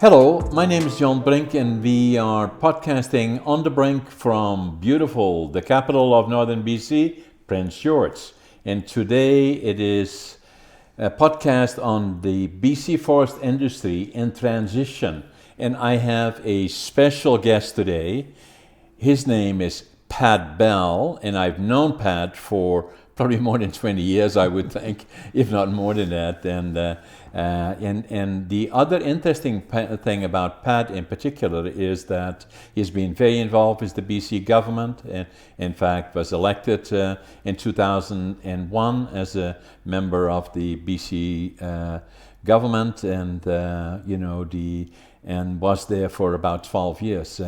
Hello, my name is John Brink, and we are podcasting on the Brink from beautiful, the capital of Northern BC, Prince George. And today it is a podcast on the BC forest industry in transition. And I have a special guest today. His name is Pat Bell, and I've known Pat for probably more than 20 years, I would think, if not more than that. And the other interesting thing about Pat in particular is that he's been very involved with the BC government, and in fact was elected in 2001 as a member of the BC government, and and was there for about 12 years.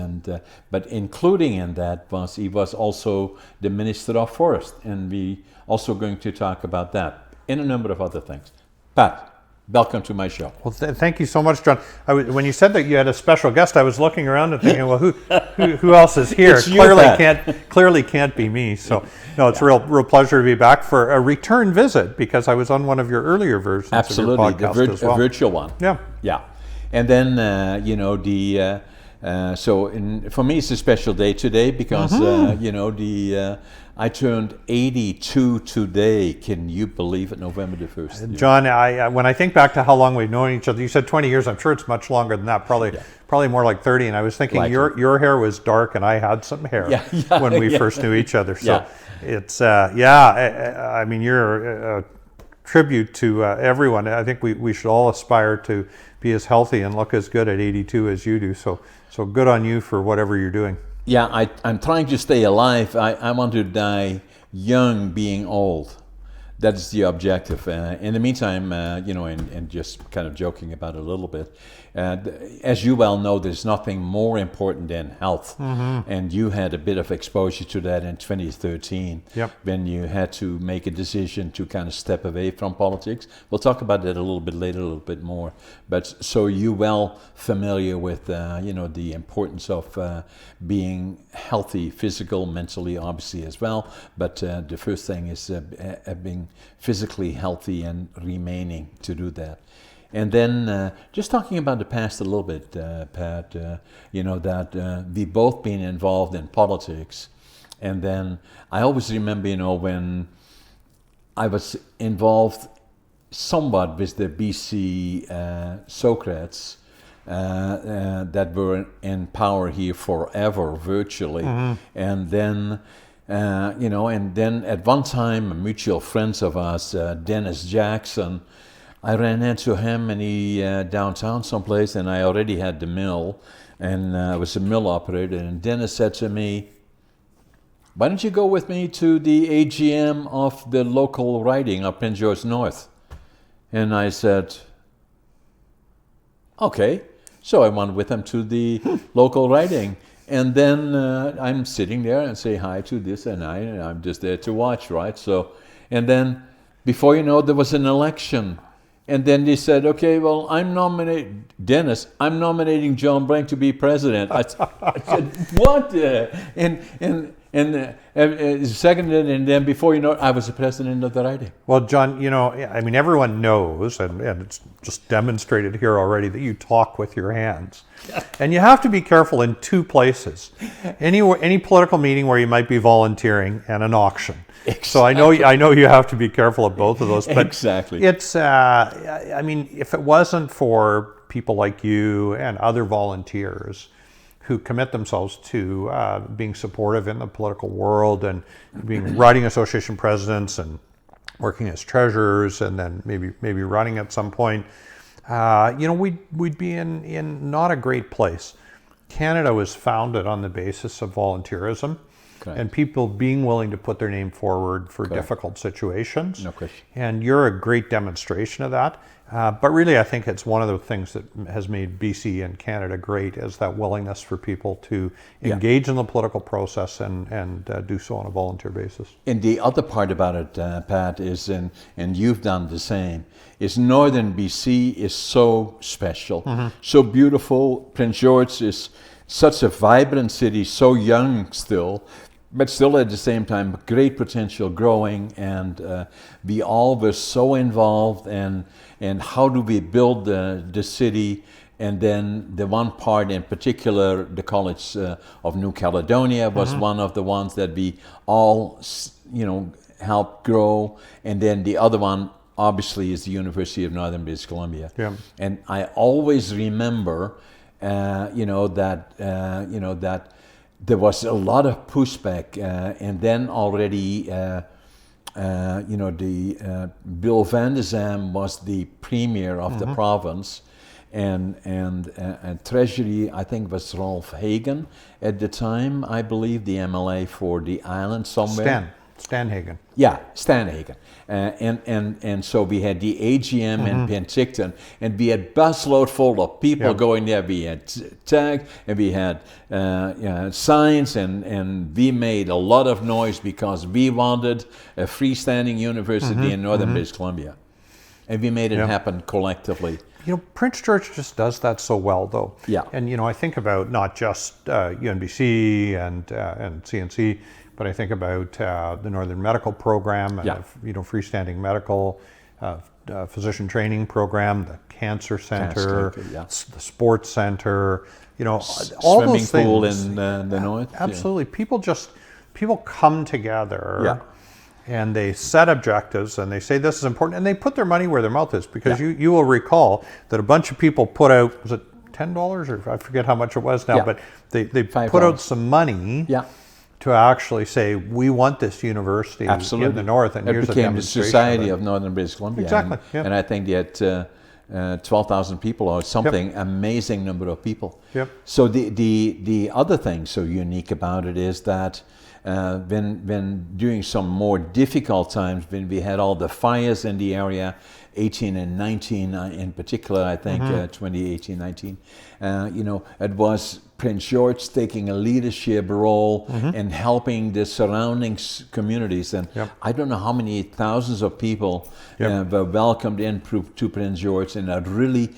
But including in that he was also the Minister of Forest, and we also going to talk about that and a number of other things. Pat, welcome to my show. Well, thank you so much, John. When you said that you had a special guest, I was looking around and thinking, well, who else is here? It's you, Clearly can't be me. So, no, it's a real pleasure to be back for a return visit, because I was on one of your earlier versions Absolutely, of your podcast as well. A virtual one. Yeah. And then, for me, it's a special day today because, I turned 82 today. Can you believe it? November the 1st. John, when I think back to how long we've known each other, you said 20 years. I'm sure it's much longer than that, probably more like 30. And I was thinking your hair was dark and I had some hair when we first knew each other. So it's, I mean, you're a tribute to everyone. I think we should all aspire to be as healthy and look as good at 82 as you do. So good on you for whatever you're doing. Yeah, I'm trying to stay alive. I want to die young, being old. That's the objective. In the meantime, and just kind of joking about it a little bit, as you well know, there's nothing more important than health. Mm-hmm. And you had a bit of exposure to that in 2013 when you had to make a decision to kind of step away from politics. We'll talk about that a little bit later, a little bit more. But so you're well familiar with, the importance of being healthy, physical, mentally, obviously as well. But the first thing is being physically healthy and remaining to do that. And then just talking about the past a little bit, Pat, that we've both been involved in politics. And then I always remember, when I was involved somewhat with the BC Socrats that were in power here forever, virtually. Mm-hmm. And then and then at one time, mutual friends of us, Dennis Jackson, I ran into him and he downtown someplace, and I already had the mill, and I was a mill operator. And Dennis said to me, "Why don't you go with me to the AGM of the local riding up in George North?" And I said, "Okay." So I went with him to the local riding. And then I'm sitting there and say hi to this and I'm just there to watch, right? So, and then before you know it, there was an election. And then they said, "Okay, well, I'm nominating John Brink to be president." I said, "What?" And seconded, and then before you know it, I was the president of the riding. Well, John, everyone knows, and it's just demonstrated here already, that you talk with your hands. And you have to be careful in two places. Any political meeting where you might be volunteering, and an auction. Exactly. So I know you have to be careful of both of those. But exactly. It's, if it wasn't for people like you and other volunteers who commit themselves to being supportive in the political world and being riding association presidents and working as treasurers and then maybe running at some point, we'd be in not a great place. Canada was founded on the basis of volunteerism. Okay. And people being willing to put their name forward for difficult situations. No question. And you're a great demonstration of that. But really, I think it's one of the things that has made BC and Canada great, is that willingness for people to engage in the political process and do so on a volunteer basis. And the other part about it, Pat, is, and you've done the same, is Northern BC is so special, so beautiful. Prince George is such a vibrant city, so young still, but still at the same time, great potential growing, and we all were so involved in how do we build the city and then the one part in particular, the College of New Caledonia was one of the ones that we all, helped grow, and then the other one obviously is the University of Northern British Columbia. Yeah. And I always remember, that there was a lot of pushback, and then already, Bill Van der Zam was the premier of the province, and Treasury, I think, was Rolf Hagen at the time, I believe, the MLA for the island somewhere. Stan Hagen. Yeah, Stan Hagen. And so we had the AGM in Penticton, and we had busload full of people going there. We had tag, and we had signs, and we made a lot of noise because we wanted a freestanding university in Northern British Columbia. And we made it happen collectively. Prince George just does that so well, though. Yeah. And, I think about not just UNBC and CNC, but I think about the Northern Medical Program, and freestanding medical, physician training program, the Cancer Center, the Sports Center, all Swimming those things. pool in the north. Absolutely. People come together and they set objectives and they say this is important, and they put their money where their mouth is, because you will recall that a bunch of people put out, was it $10 or I forget how much it was now, but they put out some money to actually say, we want this university in the north, and here's a demonstration. It became the Society of Northern British Columbia. Exactly. And I think they had 12,000 people or something, amazing number of people. So the other thing so unique about it is that when during some more difficult times, when we had all the fires in the area, 18 and 19 in particular, I think 2018, 19, it was Prince George taking a leadership role in helping the surrounding communities. And I don't know how many thousands of people were welcomed in to Prince George, and that really,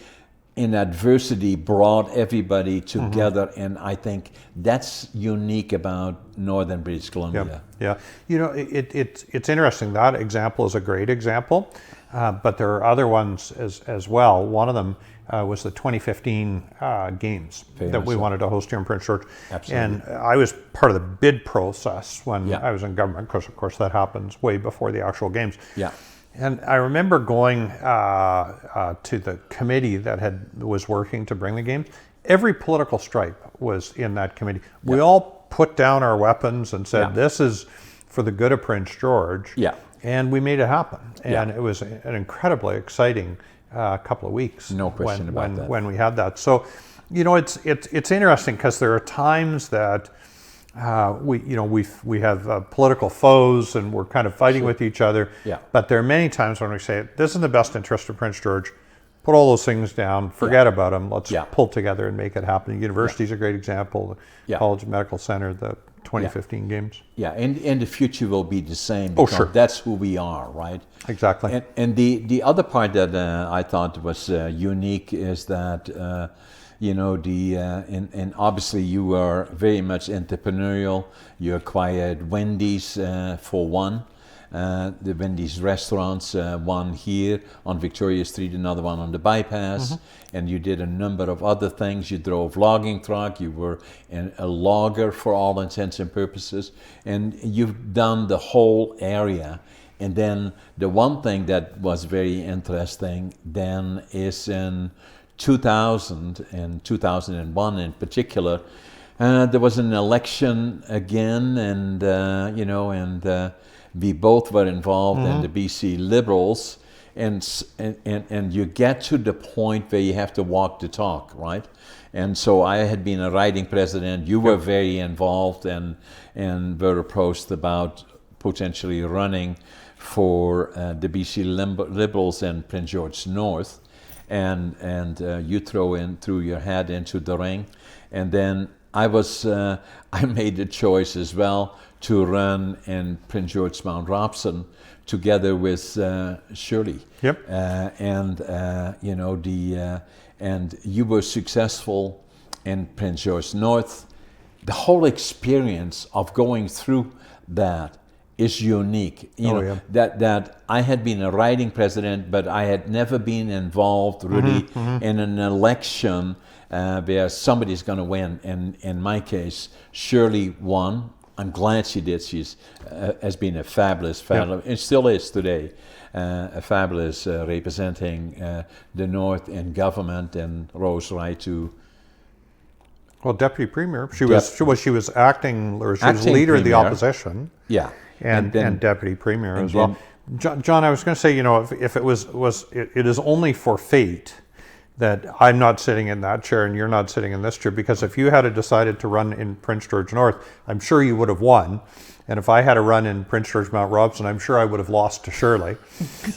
in adversity, brought everybody together. And I think that's unique about Northern British Columbia. It's interesting. That example is a great example, but there are other ones as well. One of them was the 2015 games that we wanted to host here in Prince George. Absolutely. And I was part of the bid process when I was in government, because of course that happens way before the actual games. And I remember going to the committee that was working to bring the games. Every political stripe was in that committee. We all put down our weapons and said, this is for the good of Prince George. And we made it happen. And it was an incredibly exciting couple of weeks. No question about that. When we had that. So, it's interesting, because there are times that we have political foes and we're kind of fighting with each other. But there are many times when we say, this is in the best interest of Prince George. Put all those things down, forget about them. Let's pull together and make it happen. The university is a great example. The College Medical Center, the 2015 games. And the future will be the same. Because that's who we are, right? Exactly. And the other part that I thought was unique is that and obviously you are very much entrepreneurial. You acquired Wendy's for one. The Wendy's restaurants, one here on Victoria Street, another one on the bypass, and you did a number of other things. You drove logging truck, you were a logger for all intents and purposes, and you've done the whole area. And then the one thing that was very interesting then is in 2000 and 2001 in particular, there was an election again, and we both were involved in the BC Liberals, and you get to the point where you have to walk the talk, right? And so I had been a riding president. You were very involved and were approached about potentially running for the BC Liberals in Prince George North, and you threw your hat into the ring, and then I made the choice as well to run in Prince George Mount Robson together with Shirley. And you were successful in Prince George North. The whole experience of going through that is unique. You know, yeah. that I had been a riding president, but I had never been involved really in an election where somebody's going to win. And in my case, Shirley won. I'm glad she did. She's has been a fabulous fellow, and still is today, a fabulous representing the North in government, and rose right to. Well, deputy premier. She was acting, or she was leader of the opposition. Yeah, and deputy premier as well. John, I was going to say, you know, if it is only for fate that I'm not sitting in that chair and you're not sitting in this chair, because if you had decided to run in Prince George North, I'm sure you would have won. And if I had a run in Prince George Mount Robson, I'm sure I would have lost to Shirley.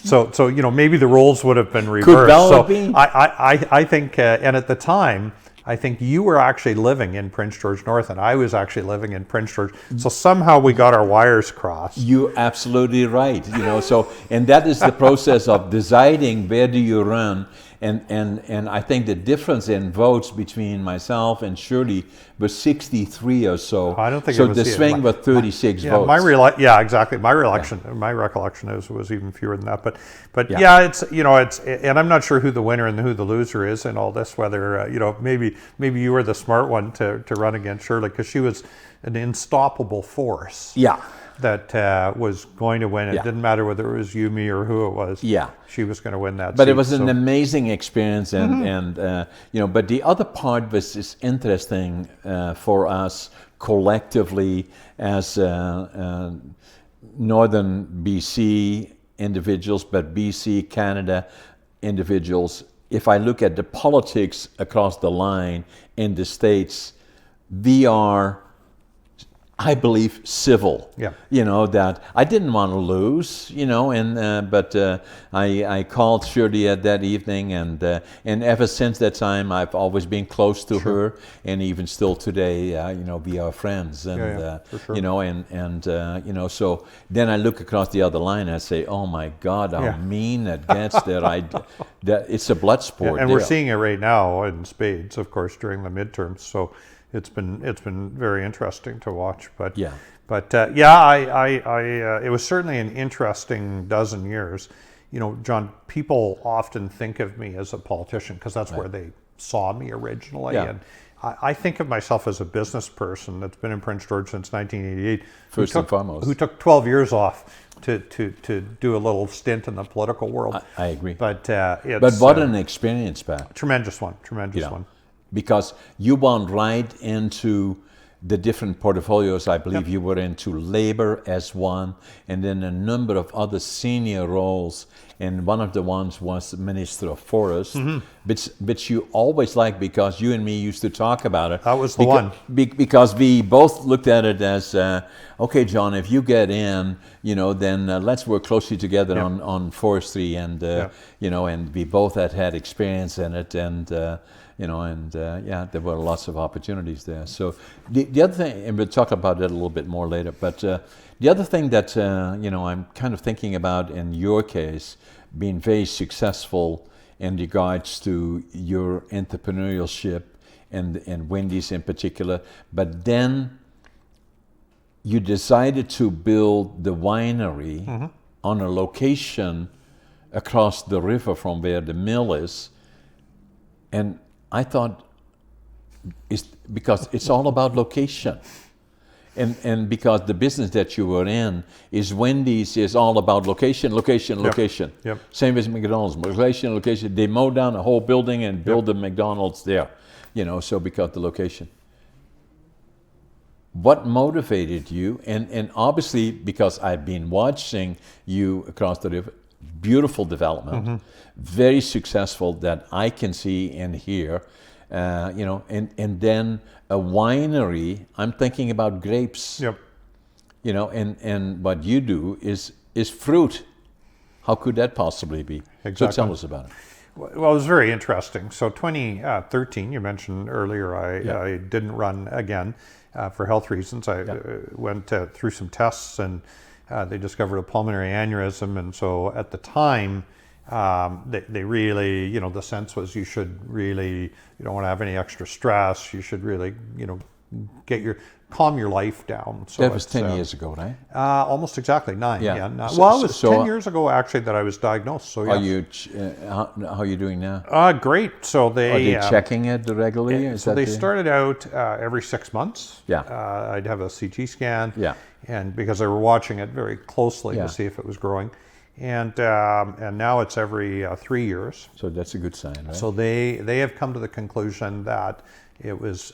So you know, maybe the roles would have been reversed. So I think, and at the time, I think you were actually living in Prince George North and I was actually living in Prince George. So somehow we got our wires crossed. You're absolutely right. You know, so, and that is the process of deciding where do you run. And I think the difference in votes between myself and Shirley was 63 or so. I don't think so. It was the swing was 36 votes. Exactly. My recollection was even fewer than that. But yeah, it's, you know, it's, and I'm not sure who the winner and who the loser is in all this. Whether you know, maybe you were the smart one to run against Shirley, because she was an unstoppable force. Yeah. That was going to win. It didn't matter whether it was you, me, or who it was. Yeah, she was going to win that. But seat, it was an amazing experience, and you know. But the other part was is interesting for us collectively as Northern BC individuals, but BC Canada individuals. If I look at the politics across the line in the States, we are, I believe, civil. Yeah. You know, that I didn't want to lose, you know, and but I called Shirley that evening, and ever since that time I've always been close to her, and even still today, you know, we are friends, and for sure. you know, and you know, so then I look across the other line and I say, oh my God, how mean it gets there. That it's a blood sport. And we're seeing it right now in spades, of course, during the midterms. So it's been very interesting to watch. But it was certainly an interesting dozen years. You know, John, people often think of me as a politician because that's where they saw me originally. Yeah. And I think of myself as a business person that's been in Prince George since 1988. First and foremost. Who took 12 years off to do a little stint in the political world. I agree. But what an experience, Pat. Tremendous one. Because you went right into the different portfolios. I believe you were into labor as one, and then a number of other senior roles. And one of the ones was Minister of Forest, which you always liked because you and me used to talk about it. That was the one. Because we both looked at it as, okay, John, if you get in, you know, then let's work closely together on forestry, and you know, and we both had experience in it, and you know, and there were lots of opportunities there. So the other thing, and we'll talk about that a little bit more later, but the other thing that, you know, I'm kind of thinking about in your case, being very successful in regards to your entrepreneurship and Wendy's in particular, but then you decided to build the winery on a location across the river from where the mill is. And I thought, because it's all about location. And because the business that you were in is Wendy's is all about location. Yep. Same as McDonald's, location. They mow down a whole building and build the McDonald's there, you know, so because the location. What motivated you? And obviously, because I've been watching you across the river, beautiful development, very successful that I can see and hear. You know, and then a winery. I'm thinking about grapes. Yep. You know, and what you do is fruit. How could that possibly be? Exactly. So tell us about it. Well, it was very interesting. So 2013, you mentioned earlier, I didn't run again for health reasons. I went through some tests, and they discovered a pulmonary aneurysm, and so at the time. They really, you know, the sense was you should really, you don't want to have any extra stress. You should really, you know, calm your life down. So That was 10 years ago, right? Almost exactly 9. Yeah. Yeah. So- Well, it was so- 10 years ago actually that I was diagnosed. So yeah. How are you doing now? Great. So Are they they checking it regularly? Is so that they the- started out every 6 months. Yeah. I'd have a CT scan. Yeah. And because they were watching it very closely Yeah. to see if it was growing, and now it's every 3 years. So that's a good sign, right? So they have come to the conclusion that it was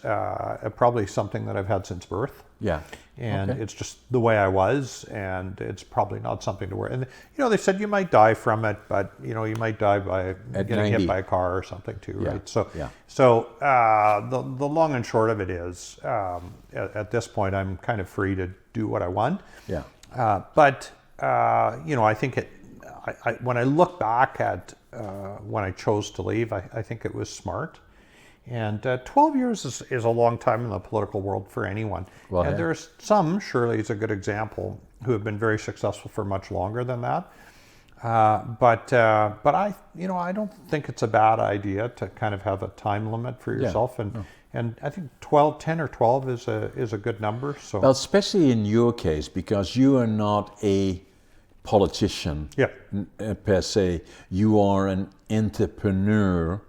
probably something that I've had since birth. yeah. And Okay. it's just the way I was, and it's probably not something to worry. And they said you might die from it, but you might die by At getting 90. hit by a car or something too, Yeah, right? So, yeah. the long and short of it is, at this point, I'm kind of free to do what I want. Yeah. But I think when I look back at when I chose to leave, I think it was smart. And 12 years is a long time in the political world for anyone. Well, and yeah. there's some, Shirley is a good example, who have been very successful for much longer than that. But I don't think it's a bad idea to kind of have a time limit for yourself. And I think 10 or 12 is a good number. So Well, especially in your case, because you are not a politician yeah. per se. You are an entrepreneur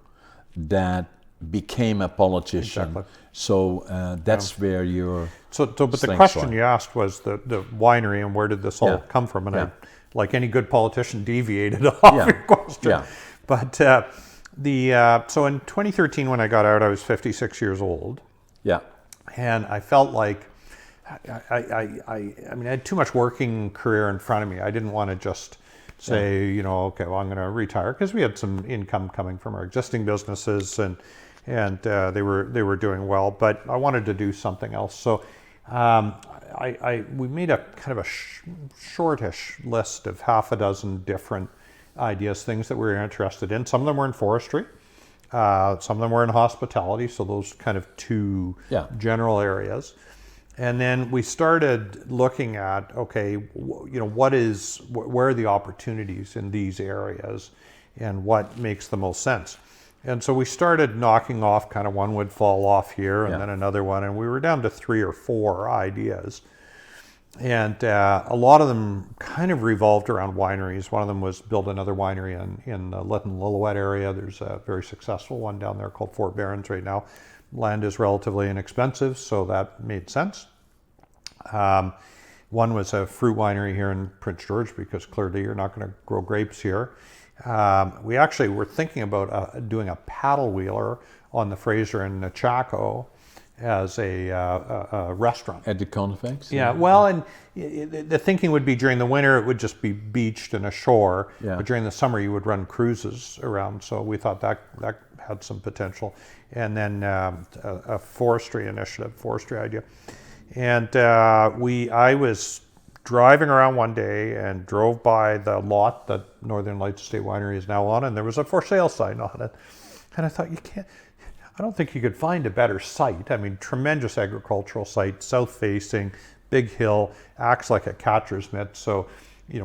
that became a politician. Exactly. So that's where you're. But the strengths question lie. you asked was the winery and where did this all Yeah. come from? And Yeah. I, like any good politician, deviated off Yeah. your question. Yeah. But so in 2013, when I got out, I was 56 years old, Yeah. and I felt like I had too much working career in front of me. I didn't want to just say, okay, well, I'm going to retire, because we had some income coming from our existing businesses, and they were doing well, but I wanted to do something else. So we made a kind of a shortish list of half a dozen different ideas, things that we were interested in. Some of them were in forestry, some of them were in hospitality, so those kind of two Yeah. general areas. And then we started looking at, okay, where are the opportunities in these areas, and what makes the most sense. And so we started knocking off, kind of one would fall off here and Yeah. then another one, and we were down to 3 or 4 ideas. And a lot of them kind of revolved around wineries. One of them was build another winery in the Lytton Lillooet area. There's a very successful one down there called Fort Barons right now. Land is relatively inexpensive, so that made sense. One was a fruit winery here in Prince George, because clearly you're not going to grow grapes here. We actually were thinking about doing a paddle wheeler on the Fraser in Chaco as a restaurant. At the Convex? Yeah, well, and the thinking would be during the winter it would just be beached and ashore, Yeah. but during the summer you would run cruises around. So we thought that had some potential. And then a forestry initiative, forestry idea. And I was driving around one day and drove by the lot that Northern Lights Estate Winery is now on, and there was a for sale sign on it. And I thought, I don't think you could find a better site. I mean, tremendous agricultural site, south facing, big hill, acts like a catcher's mitt. So,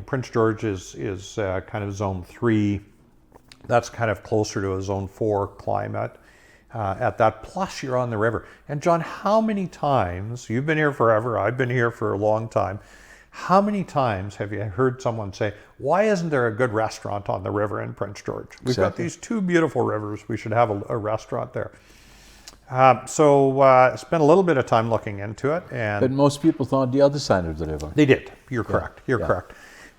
Prince George is kind of zone 3. That's kind of closer to a zone 4 climate. At that, plus you're on the river. And John, how many times, you've been here forever, I've been here for a long time, how many times have you heard someone say, why isn't there a good restaurant on the river in Prince George? We've got Exactly. these 2 beautiful rivers, we should have a restaurant there. So I spent a little bit of time looking into it, and But most people thought the other side of the river. they did. You're correct. You're Yeah. correct.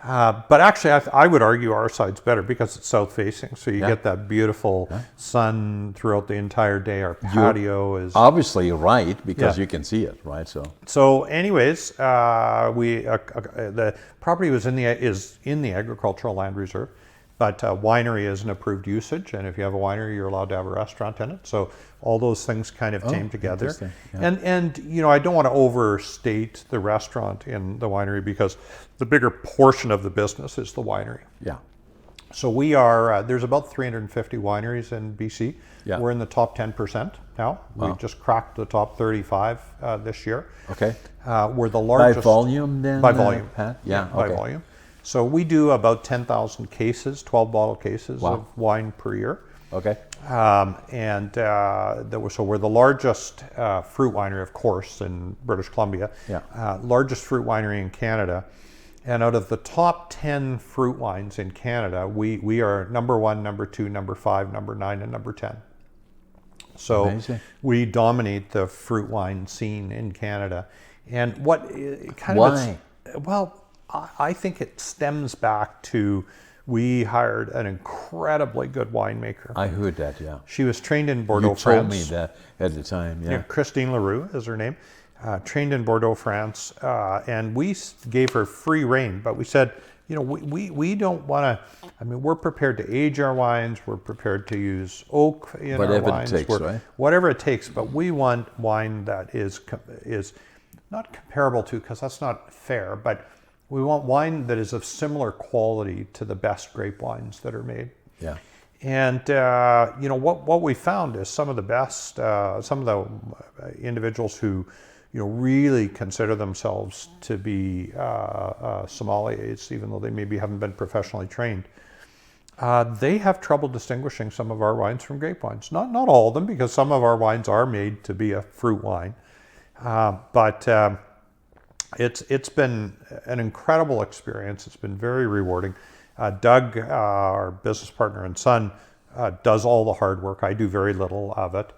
But actually, I would argue our side's better because it's south facing, so you Yeah. get that beautiful sun throughout the entire day. Our patio is Obviously right, because Yeah. you can see it, right? so. Anyways, the property is in the agricultural land reserve, but winery is an approved usage, and if you have a winery, you're allowed to have a restaurant in it. So all those things kind of came together. interesting. Yeah. And I don't want to overstate the restaurant in the winery, because the bigger portion of the business is the winery. Yeah. So we are, there's about 350 wineries in BC. Yeah. We're in the top 10% now. Wow. We just cracked the top 35 this year. Okay. We're the By largest. volume then? By volume. Pat? Yeah. By okay. volume. So we do about 10,000 cases, 12 bottle cases Wow. of wine per year. Okay. So we're the largest fruit winery, of course, in British Columbia. Yeah. Largest fruit winery in Canada. And out of the top 10 fruit wines in Canada, we are number 1, number 2, number 5, number 9, and number 10. So Amazing. we dominate the fruit wine scene in Canada. And what kind Why? of... Well, I think it stems back to... We hired an incredibly good winemaker. I heard that, yeah. She was trained in Bordeaux, You France. told me that at the time, yeah. Christine Leroux is her name. Trained in Bordeaux, France. And we gave her free rein, but we said, we don't want to, we're prepared to age our wines. We're prepared to use oak in Whatever our wines. it takes, right? Whatever it takes, but we want wine that is not comparable to, because that's not fair, but we want wine that is of similar quality to the best grape wines that are made. Yeah. And what we found is some of the best, some of the individuals who really consider themselves to be sommeliers, even though they maybe haven't been professionally trained, they have trouble distinguishing some of our wines from grape wines. Not all of them, because some of our wines are made to be a fruit wine, but it's been an incredible experience. It's been very rewarding. Doug, our business partner and son, does all the hard work. I do very little of it.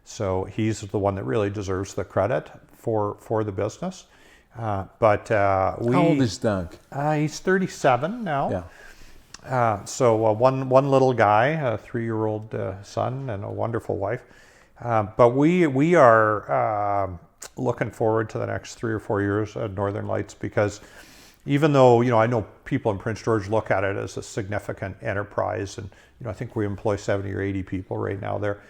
So he's the one that really deserves the credit for the business. How old is Doug? He's 37 now. Yeah. So one little guy, a 3-year-old son, and a wonderful wife. But we are looking forward to the next 3 or 4 years at Northern Lights, because even though, I know people in Prince George look at it as a significant enterprise, and, I think we employ 70 or 80 people right now there,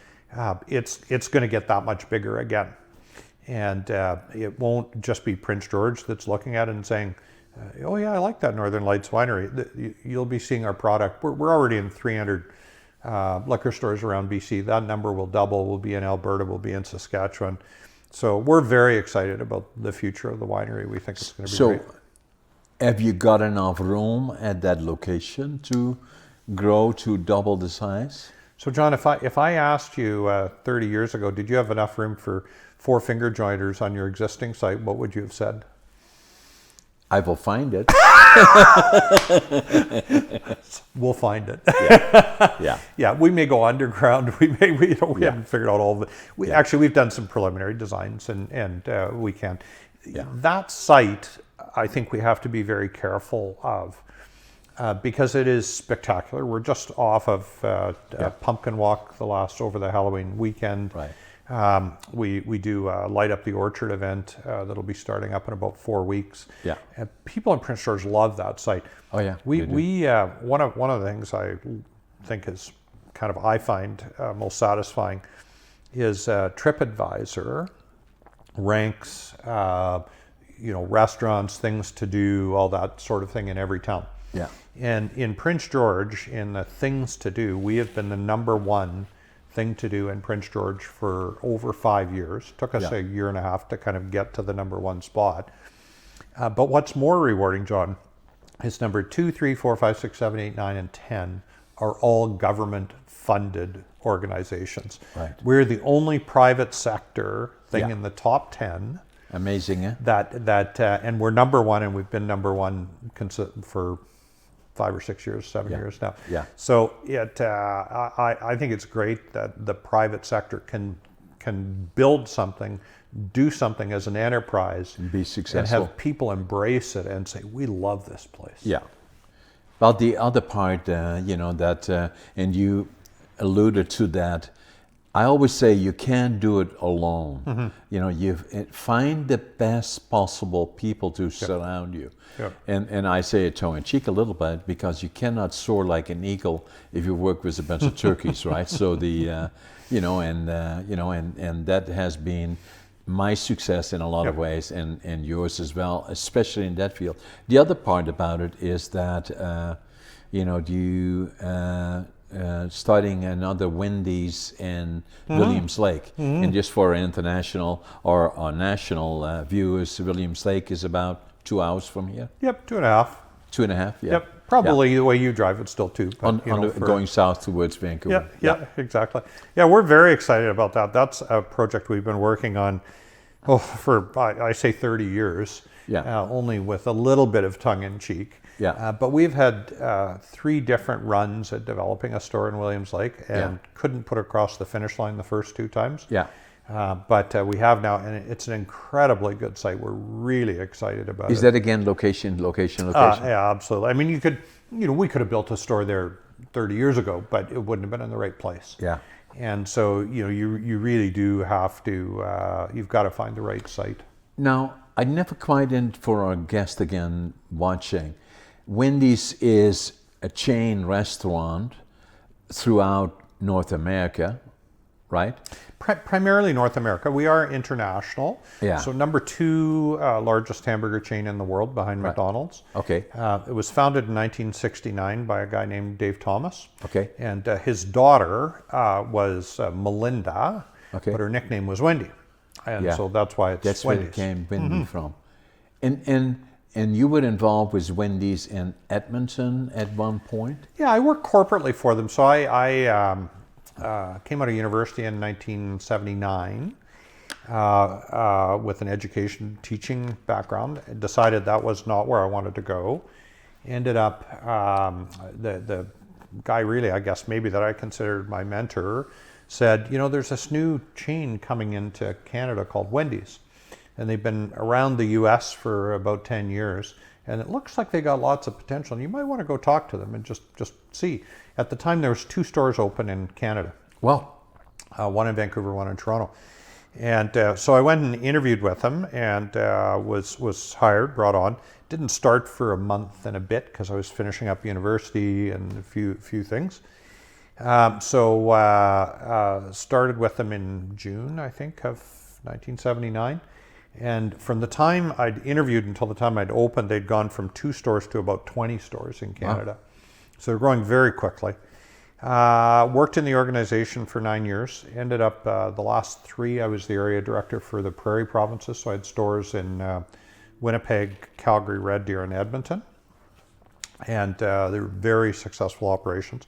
it's going to get that much bigger again. And it won't just be Prince George that's looking at it and saying, oh yeah, I like that Northern Lights winery. You'll be seeing our product. We're already in 300 liquor stores around BC. That number will double. We'll be in Alberta. We'll be in Saskatchewan. So we're very excited about the future of the winery. We think it's going to be great. Have you got enough room at that location to grow to double the size? So John, if I asked you 30 years ago, did you have enough room for 4 finger jointers on your existing site, what would you have said? I will find it. We'll find it. Yeah. Yeah, we may go underground. We haven't figured out all of it. Actually, we've done some preliminary designs, and we can. Yeah. That site, I think we have to be very careful of, because it is spectacular. We're just off of Pumpkin Walk over the Halloween weekend. Right. We do a Light Up the Orchard event that'll be starting up in about 4 weeks. Yeah. And people in Prince George love that site. Oh yeah. We one of the things I think is I find most satisfying is TripAdvisor ranks restaurants, things to do, all that sort of thing in every town. Yeah. And in Prince George, in the things to do, we have been the number 1 thing to do in Prince George for over 5 years. Took us a year and a half to kind of get to the number 1 spot. But what's more rewarding, John, is number 2, 3, 4, 5, 6, 7, 8, 9, and 10 are all government-funded organizations. Right. We're the only private sector thing in the top 10. Amazing, eh? And we're number 1, and we've been number 1 for 5 or 6 years, 7 years now. Yeah. So I think it's great that the private sector can build something, do something as an enterprise, and be successful, and have people embrace it and say, we love this place. Yeah. Well, the other part, that, and you alluded to that, I always say you can't do it alone. Mm-hmm. You find the best possible people to surround you. Yep. And I say it tongue-in-cheek a little bit, because you cannot soar like an eagle if you work with a bunch of turkeys, right? So and that has been my success in a lot of ways, and yours as well, especially in that field. The other part about it is that starting another Wendy's in Williams Lake, and just for international or national viewers, Williams Lake is about 2 hours from here. Yep, 2.5. 2.5, yeah. Yep. Probably the way you drive it still too. But, Going south towards Vancouver. Yeah, exactly. Yeah, we're very excited about that. That's a project we've been working on for, I say 30 years, only with a little bit of tongue-in-cheek. Yeah. But we've had 3 different runs at developing a store in Williams Lake and couldn't put it across the finish line the first 2 times. Yeah. But we have now, and it's an incredibly good site. We're really excited about it. Is that again location? Yeah, absolutely. I mean, we could have built a store there 30 years ago, but it wouldn't have been in the right place. Yeah. And so, you really do have to, you've got to find the right site. Now, I never quite in for our guest again watching. Wendy's is a chain restaurant throughout North America, right? Primarily North America. We are international. Yeah. So number 2 largest hamburger chain in the world behind McDonald's. Okay. It was founded in 1969 by a guy named Dave Thomas. Okay. And his daughter was Melinda, okay, but her nickname was Wendy. And so that's why it's Wendy's. Where it came Wendy from. And you were involved with Wendy's in Edmonton at one point? Yeah, I worked corporately for them. So I came out of university in 1979 with an education teaching background. I decided that was not where I wanted to go. Ended up, the guy really, I guess, maybe that I considered my mentor, said, there's this new chain coming into Canada called Wendy's. And they've been around the U.S. for about 10 years. And it looks like they got lots of potential. And you might want to go talk to them and just see. At the time, there was 2 stores open in Canada. Well, one in Vancouver, one in Toronto. And so I went and interviewed with them and was hired, brought on. Didn't start for a month and a bit because I was finishing up university and a few things. So started with them in June, I think, of 1979. And from the time I'd interviewed until the time I'd opened, they'd gone from 2 stores to about 20 stores in Canada. Wow. So they're growing very quickly. Worked in the organization for 9 years. Ended up the last 3, I was the area director for the Prairie provinces. So I had stores in Winnipeg, Calgary, Red Deer, and Edmonton. And they were very successful operations.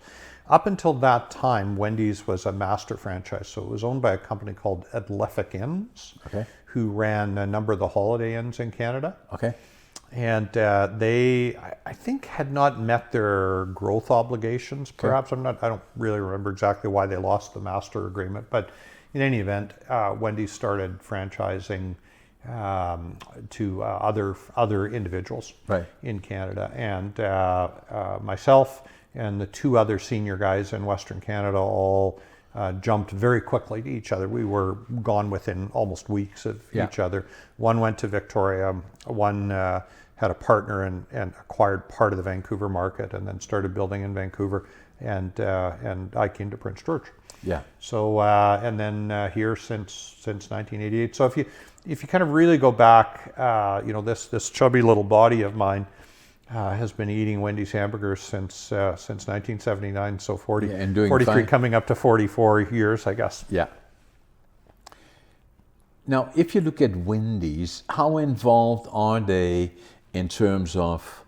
Up until that time, Wendy's was a master franchise. So it was owned by a company called Adlefic Inns, who ran a number of the Holiday Inns in Canada. Okay. And they, I think, had not met their growth obligations. Perhaps I don't really remember exactly why they lost the master agreement. But in any event, Wendy's started franchising to other individuals in Canada. And myself and the 2 other senior guys in Western Canada all jumped very quickly to each other. We were gone within almost weeks of each other. One went to Victoria, one had a partner and acquired part of the Vancouver market and then started building in Vancouver, and I came to Prince George. Yeah. So and then here since 1988. So if you kind of really go back, this chubby little body of mine has been eating Wendy's hamburgers since 1979, so 43 fine. Coming up to 44 years, I guess. Yeah. Now, if you look at Wendy's, how involved are they in terms of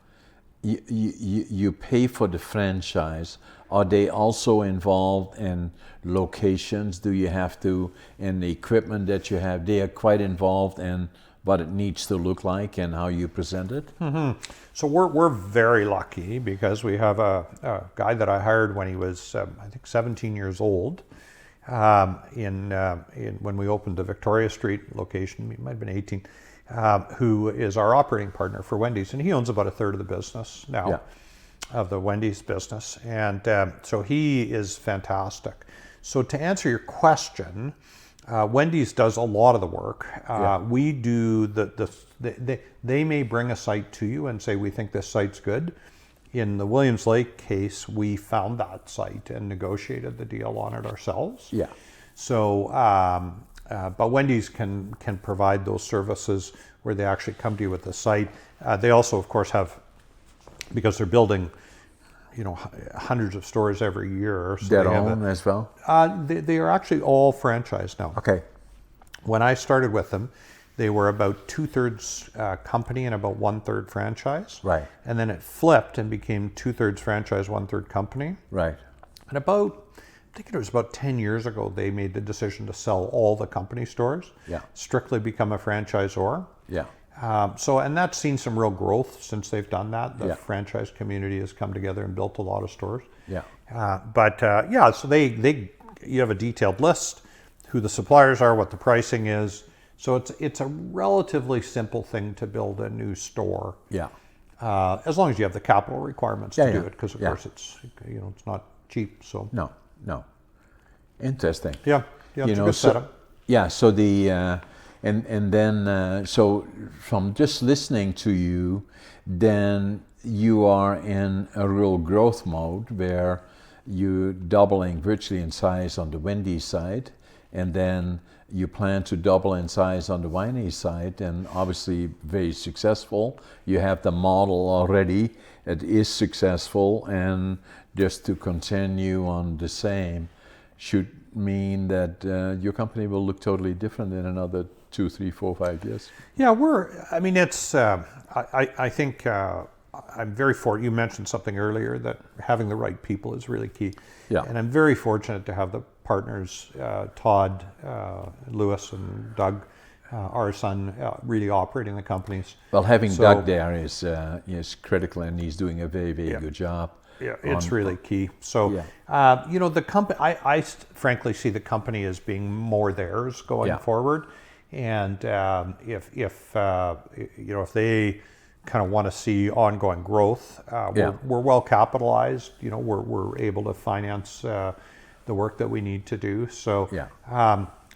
you pay for the franchise? Are they also involved in locations? Do you have to, in the equipment that you have, they are quite involved in what it needs to look like and how you present it? Mm-hmm. So we're very lucky because we have a guy that I hired when he was I think 17 years old. In when we opened the Victoria Street location, he might have been 18, who is our operating partner for Wendy's, and he owns about 1/3 of the business now, of the Wendy's business, and so he is fantastic. So to answer your question, Wendy's does a lot of the work. We do they may bring a site to you and say, we think this site's good. In the Williams Lake case, we found that site and negotiated the deal on it ourselves. Yeah. So, but Wendy's can provide those services where they actually come to you with the site. They also, of course, have, because they're building, hundreds of stores every year. So their own as well? They are actually all franchised now. Okay. When I started with them, they were about 2/3 company and about 1/3 franchise. Right. And then it flipped and became 2/3 franchise, 1/3 company. Right. And I think it was about 10 years ago, they made the decision to sell all the company stores, Yeah. strictly become a franchisor. Yeah. And that's seen some real growth since they've done that. The Yeah. franchise community has come together and built a lot of stores. Yeah. So you have a detailed list, who the suppliers are, what the pricing is. So it's a relatively simple thing to build a new store. Yeah. As long as you have the capital requirements to do it, because of Yeah. course it's not cheap. So No. Interesting. yeah, it's a good setup. Yeah. So and then so from just listening to you, then you are in a real growth mode where you're doubling virtually in size on the Wendy side, and then you plan to double in size on the winery side, and obviously very successful. You have the model already. It is successful, and just to continue on the same should mean that your company will look totally different in another 2, 3, 4, 5 years. Yeah, I think I'm very fortunate. You mentioned something earlier that having the right people is really key. Yeah. And I'm very fortunate to have the partners, Todd, Lewis, and Doug, our son, really operating the companies. Well, having Doug there is critical, and he's doing a very, very good job. Yeah, it's really key. So, the company, I frankly see the company as being more theirs going forward. And if they kind of want to see ongoing growth, we're well capitalized. We're able to finance the work that we need to do. So,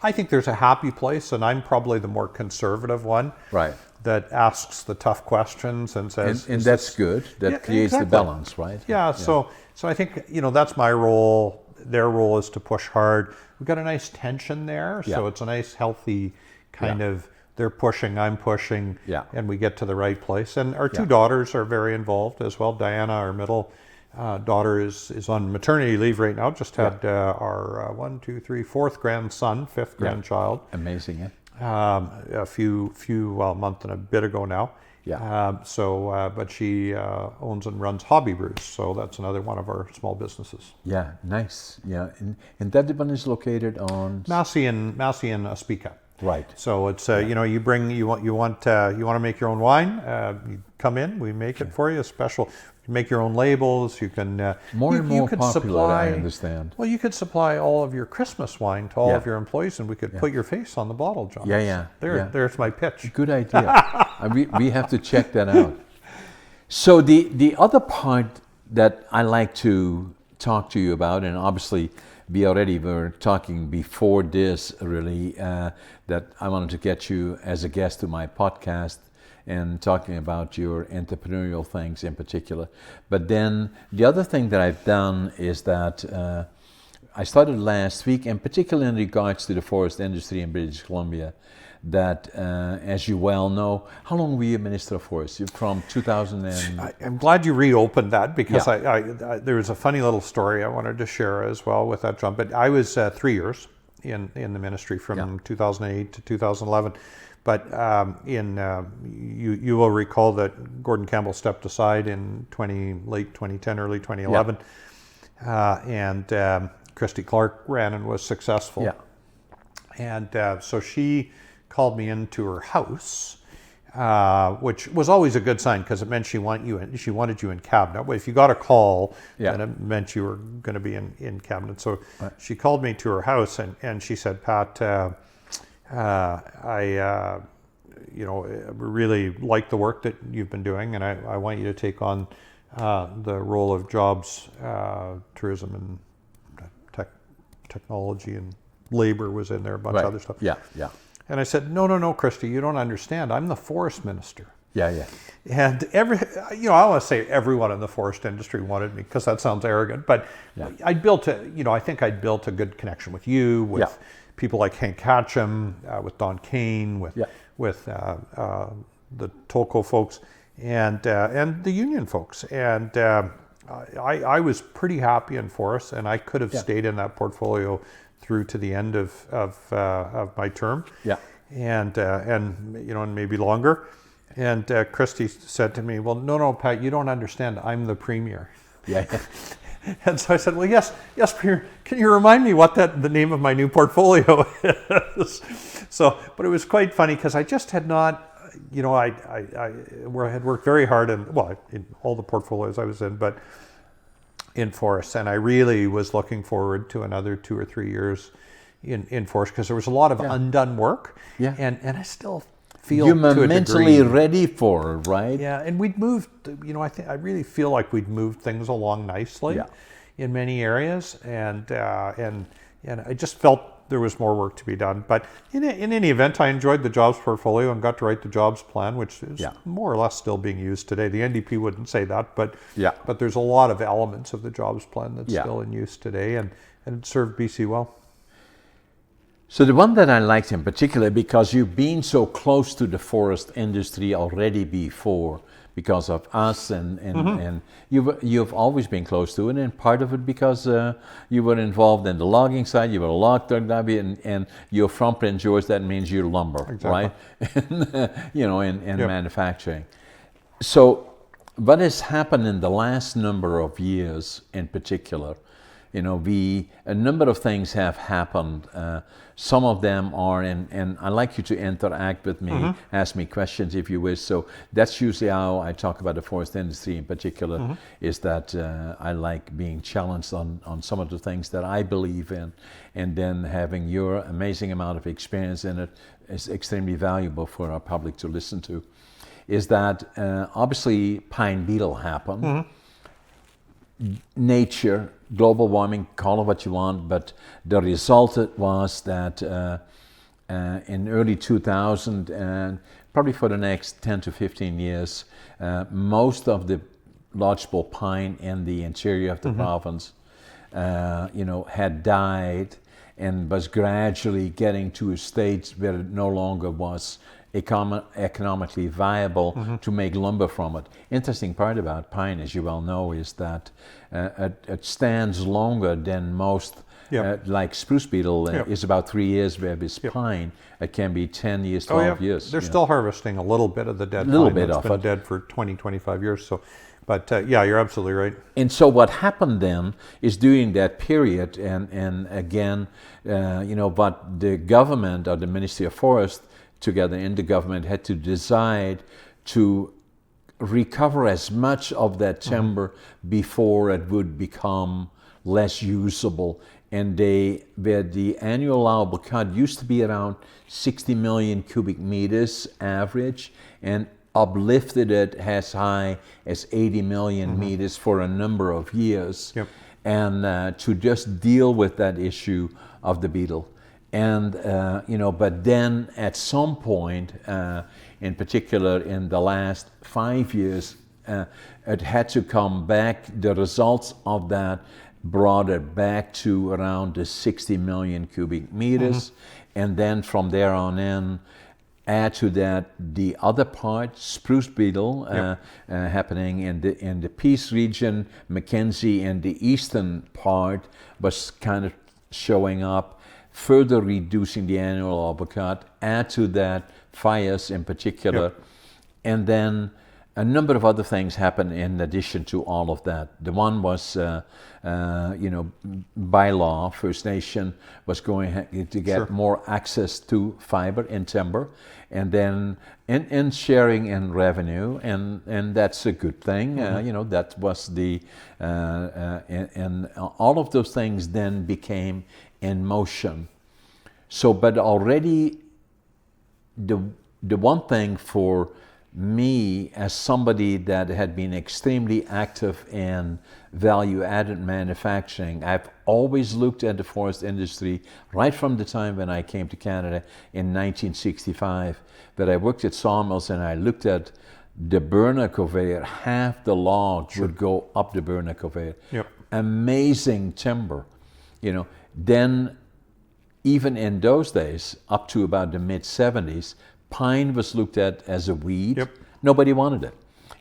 I think there's a happy place, and I'm probably the more conservative one. Right. That asks the tough questions and says, and that's good. That creates the balance, right? Yeah. So I think that's my role. Their role is to push hard. We've got a nice tension there, so it's a nice, healthy kind of. They're pushing, I'm pushing, and we get to the right place. And our two daughters are very involved as well. Diana, our middle daughter, is on maternity leave right now. Just had our 4th grandson, 5th grandchild. Amazing, eh? A month and a bit ago now. Yeah. But she owns and runs Hobby Brews, so that's another one of our small businesses. Yeah, nice. Yeah, and that one is located on Massey and Ospika. Right. So it's you want to make your own wine. You come in, we make it for you. Special. You make your own labels. You can more and more could popular. Supply, I understand. Well, you could supply all of your Christmas wine to all of your employees, and we could put your face on the bottle, John. There's my pitch. Good idea. we have to check that out. So the other part that I like to talk to you about, and obviously we already were talking before this really, that I wanted to get you as a guest to my podcast and talking about your entrepreneurial things in particular. But then the other thing that I've done is that I started last week, and particularly in regards to the forest industry in British Columbia, that as you well know, how long were you Minister of Forest? You're from 2000 and... I'm glad you reopened that, because I there was a funny little story I wanted to share as well with that, John. But I was 3 years in the ministry from 2008 to 2011. But you will recall that Gordon Campbell stepped aside in late 2010, early 2011, and Christy Clark ran and was successful. Yeah. And so she called me into her house, which was always a good sign, because it meant she wanted you in cabinet. If you got a call, then it meant you were going to be in cabinet. So she called me to her house, and she said, Pat, I really like the work that you've been doing, and I want you to take on the role of jobs, tourism, and technology, and labor was in there, a bunch of other stuff. Yeah. And I said, no, Christy, you don't understand. I'm the forest minister. Yeah. And I want to say everyone in the forest industry wanted me, because that sounds arrogant, but I think I'd built a good connection with you, with people like Hank Hatcham, with Don Kane, with the Tolko folks, and the union folks. And I was pretty happy in forest, and I could have stayed in that portfolio through to the end of my term. Yeah. and and maybe longer. And Christy said to me, "Well, no, Pat, you don't understand. I'm the premier." Yeah. And so I said, "Well, yes, Premier. Can you remind me what the name of my new portfolio is?" So, but it was quite funny because I just had not, I had worked very hard in all the portfolios I was in, but in forest, and I really was looking forward to another 2 or 3 years in forest because there was a lot of undone work. Yeah. And I still feel You're to a mentally degree, ready for it, right? yeah, and we'd moved, I really feel like we'd moved things along nicely in many areas, and I just felt there was more work to be done. But in any event, I enjoyed the jobs portfolio and got to write the jobs plan, which is more or less still being used today. The NDP wouldn't say that, but there's a lot of elements of the jobs plan that's still in use today, and it served BC well. So the one that I liked in particular, because you've been so close to the forest industry already before, because of us, and you've always been close to it, and part of it because you were involved in the logging side, you were a log truck driver, and you're from Prince George, that means you're lumber, right? in manufacturing. So what has happened in the last number of years in particular, a number of things have happened. Some of them are, and I like you to interact with me, ask me questions if you wish. So that's usually how I talk about the forest industry in particular, is that I like being challenged on some of the things that I believe in, and then having your amazing amount of experience in it is extremely valuable for our public to listen to. Is that obviously pine beetle happened. Nature, global warming, call it what you want, but the result was that in early 2000, and probably for the next 10 to 15 years, most of the lodgepole pine in the interior of the province, had died and was gradually getting to a state where it no longer was economically viable to make lumber from it. Interesting part about pine, as you well know, is that it stands longer than most, like spruce beetle is about 3 years, where with pine, it can be 10 years, 12 years. They're still harvesting a little bit of the dead pine that's been dead for 20, 25 years. So, but you're absolutely right. And so what happened then is during that period, and again, what the government or the Ministry of Forest together in the government had to decide to recover as much of that timber before it would become less usable. And where the annual allowable cut used to be around 60 million cubic meters average, and uplifted it as high as 80 million meters for a number of years, and to just deal with that issue of the beetle. And, but then at some point, in particular in the last 5 years, it had to come back. The results of that brought it back to around the 60 million cubic meters. And then from there on in, add to that the other part, spruce beetle, happening in the Peace region. Mackenzie in the eastern part was kind of showing up, further reducing the annual allowable cut. Add to that fires in particular, and then a number of other things happened in addition to all of that. The one was, by law, First Nation was going to get more access to fiber and timber, and then in sharing in revenue, and that's a good thing. That was the, and all of those things then became in motion. So, but already the one thing for me, as somebody that had been extremely active in value-added manufacturing, I've always looked at the forest industry right from the time when I came to Canada in 1965, that I worked at sawmills and I looked at the burner conveyor. Half the logs would go up the burner conveyor. Amazing timber, Then, even in those days, up to about the mid-70s, pine was looked at as a weed. Nobody wanted it.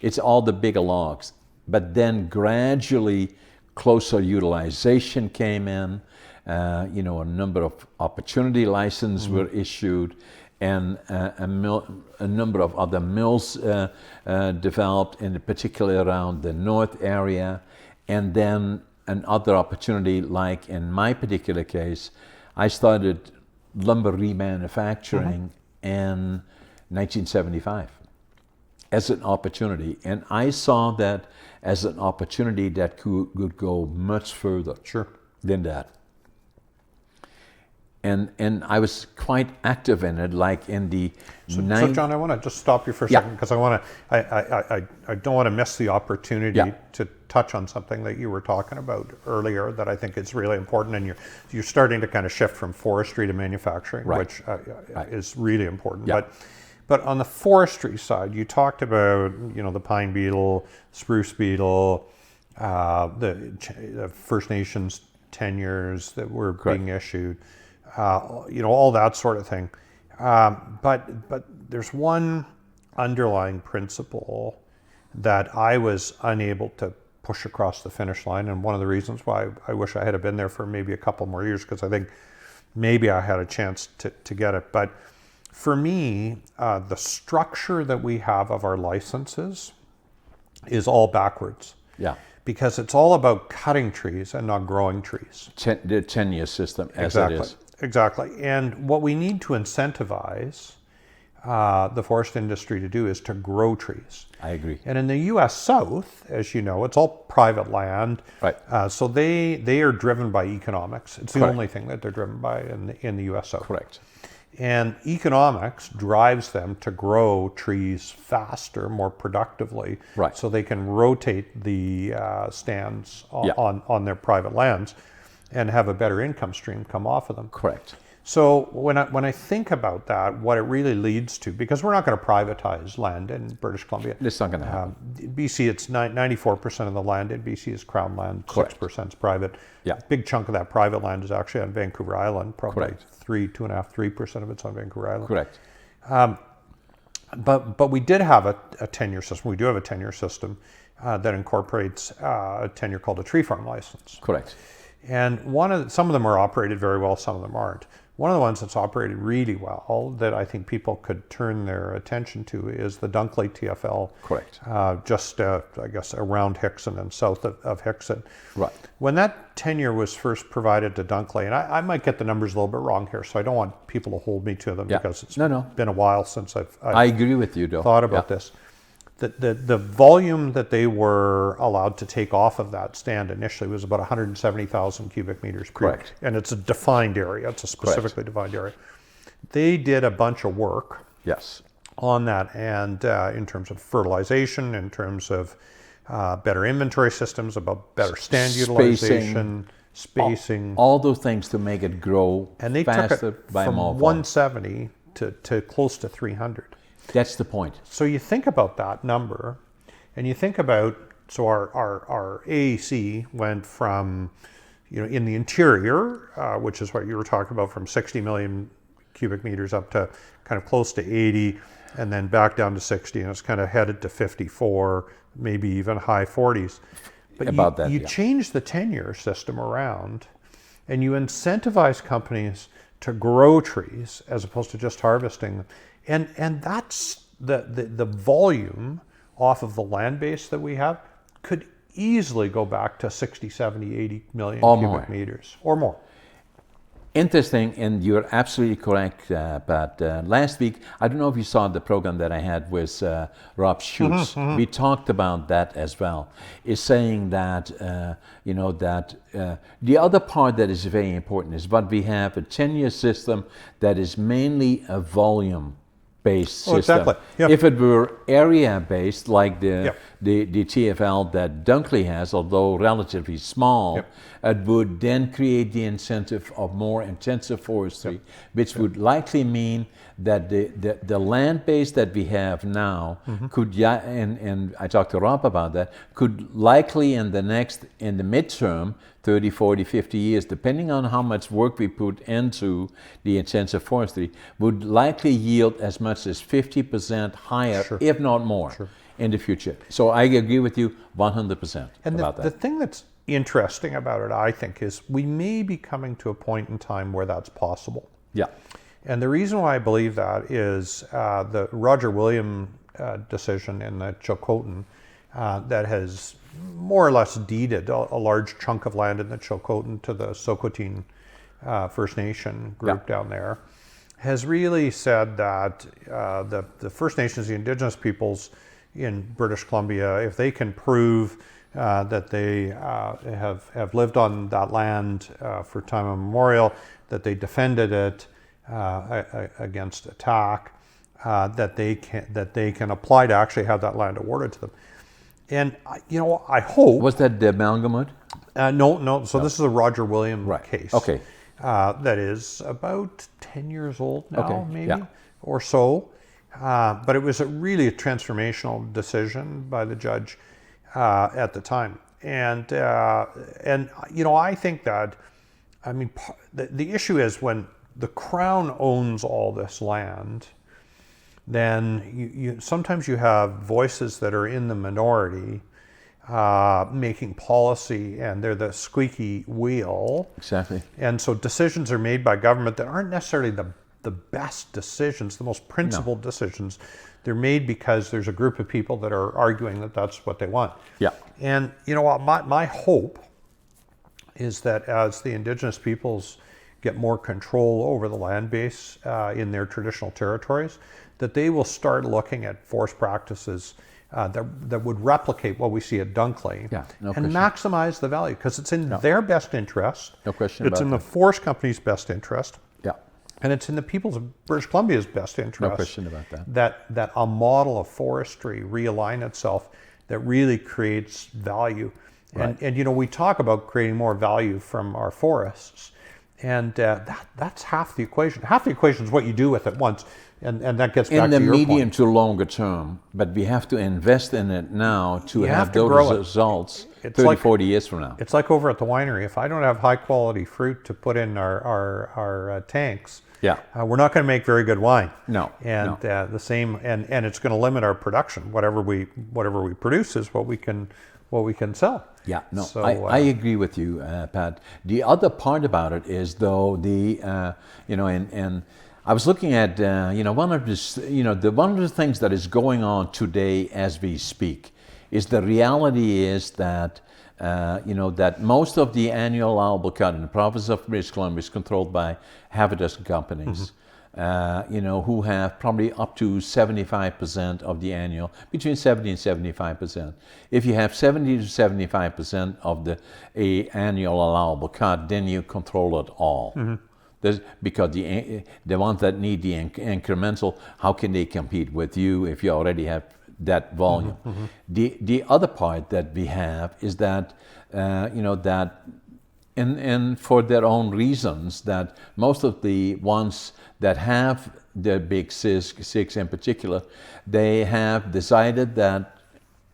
It's all the bigger logs. But then gradually closer utilization came in. A number of opportunity licenses were issued. and a number of other mills developed, in particular around the north area, and then another opportunity, like in my particular case, I started lumber remanufacturing in 1975 as an opportunity, and I saw that as an opportunity that could go much further than that. And I was quite active in it, like in the So John, I want to just stop you for a second, because I don't want to miss the opportunity to touch on something that you were talking about earlier that I think is really important, and you're starting to kind of shift from forestry to manufacturing, which is really important. But on the forestry side, you talked about the pine beetle, spruce beetle, the First Nations tenures that were being issued. All that sort of thing. But there's one underlying principle that I was unable to push across the finish line, and one of the reasons why I wish I had been there for maybe a couple more years, because I think maybe I had a chance to get it. But for me, the structure that we have of our licenses is all backwards. Yeah. Because it's all about cutting trees and not growing trees. The tenure system, as it is. Exactly. And what we need to incentivize the forest industry to do is to grow trees. I agree. And in the U.S. South, as you know, it's all private land. Right. So they are driven by economics. It's the only thing that they're driven by in the U.S. South. Correct. And economics drives them to grow trees faster, more productively, so they can rotate the stands on their private lands and have a better income stream come off of them. Correct. So when I think about that, what it really leads to, because we're not going to privatize land in British Columbia. It's not going to happen. BC, it's 94% of the land in BC is Crown land, 6% is private. Yeah. Big chunk of that private land is actually on Vancouver Island, probably 3% of it's on Vancouver Island. Correct. But we did have a tenure system. We do have a tenure system that incorporates a tenure called a tree farm license. Correct. And some of them are operated very well, some of them aren't. One of the ones that's operated really well that I think people could turn their attention to is the Dunkley TFL. Correct. Just, I guess, around Hickson and south of Hickson. Right. When that tenure was first provided to Dunkley, and I might get the numbers a little bit wrong here, so I don't want people to hold me to them because it's been a while since I've I agree with you, though. Thought about this. The volume that they were allowed to take off of that stand initially was about 170,000 cubic meters per year. Correct. And it's a defined area. It's a specifically defined area. They did a bunch of work on that, and in terms of fertilization, in terms of better inventory systems, about better stand utilization, spacing. All those things to make it grow and they faster took it by from more 170 to close to 300. That's the point. So you think about that number, and you think about, so our AAC went from, in the interior, which is what you were talking about, from 60 million cubic meters up to kind of close to 80, and then back down to 60, and it's kind of headed to 54, maybe even high 40s. But you change the tenure system around, and you incentivize companies to grow trees as opposed to just harvesting them. And that's the volume off of the land base that we have could easily go back to 60, 70, 80 million cubic meters or more. Interesting, and you're absolutely correct. But last week, I don't know if you saw the program that I had with Rob Schutz. We talked about that as well. Is saying that the other part that is very important is what we have a tenure system that is mainly a volume-based system. Exactly. Yep. If it were area-based, like the TFL that Dunkley has, although relatively small, it would then create the incentive of more intensive forestry, which would likely mean that the land base that we have now could, and I talked to Rob about that, could likely in the midterm, 30, 40, 50 years, depending on how much work we put into the intensive forestry, would likely yield as much as 50% higher, if not more, in the future. So I agree with you 100% about that. The thing that's interesting about it, I think, is we may be coming to a point in time where that's possible. Yeah. And the reason why I believe that is the Roger Williams decision in the Chilcotin that has more or less deeded a large chunk of land in the Chilcotin to the Sokotin First Nation group down there, has really said that the First Nations, the Indigenous peoples in British Columbia, if they can prove that they have lived on that land for time immemorial, that they defended it against attack, that they can apply to actually have that land awarded to them. And I hope. Was that the amalgamate? No. So this is a Roger Williams case. Okay. That is about 10 years old now, maybe, or so. But it was really a transformational decision by the judge at the time. And I think that, the issue is when the Crown owns all this land, then you sometimes you have voices that are in the minority making policy, and they're the squeaky wheel. Exactly. And so decisions are made by government that aren't necessarily the best decisions, the most principled decisions. They're made because there's a group of people that are arguing that that's what they want. Yeah. And my hope is that as the Indigenous peoples get more control over the land base in their traditional territories, that they will start looking at forest practices that would replicate what we see at Dunkley, and maximize the value, because it's in their best interest. No question It's about in that. the forest company's best interest. Yeah. And it's in the peoples of British Columbia's best interest. No question about that. That a model of forestry realign itself that really creates value. Right. And we talk about creating more value from our forests, and that's half the equation. Half the equation is what you do with it once, and that gets back to your point. In the medium to longer term, but we have to invest in it now to have those results 40 years from now. It's like over at the winery. If I don't have high quality fruit to put in our tanks, we're not going to make very good wine. No. And the same, and it's going to limit our production. Whatever we produce is what we can sell. Yeah, no, So, I agree with you, Pat. The other part about it is, though, and I was looking at, one of the things that is going on today as we speak is the reality is that, that most of the annual allowable cut in the province of British Columbia is controlled by half a dozen companies. Who have probably up to 75% of the annual, between 70 and 75%. If you have 70 to 75% of the annual allowable cut, then you control it all. Because the ones that need the incremental, how can they compete with you if you already have that volume? The other part that we have is that, and for their own reasons, that most of the ones that have the big six in particular, they have decided that,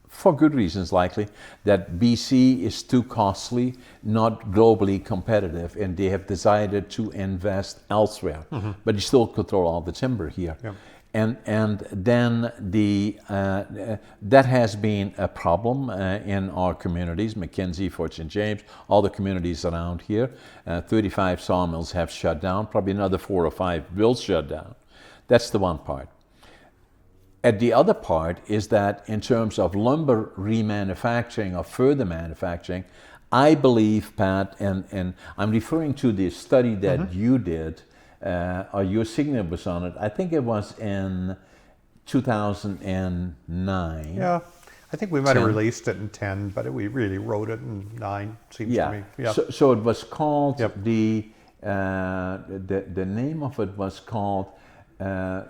for good reasons likely, that BC is too costly, not globally competitive, and they have decided to invest elsewhere. But you still control all the timber here. Yeah. And then that has been a problem in our communities, Mackenzie, Fort St. James, all the communities around here. 35 sawmills have shut down, probably another 4 or 5 will shut down. That's the one part. And the other part is that in terms of lumber remanufacturing or further manufacturing, I believe, Pat, and I'm referring to the study that you did, or your signature was on it. I think it was in 2009. Yeah, I think we might have released it in 10, but we really wrote it in 9, seems to me. Yeah. So it was called, the name of it was called It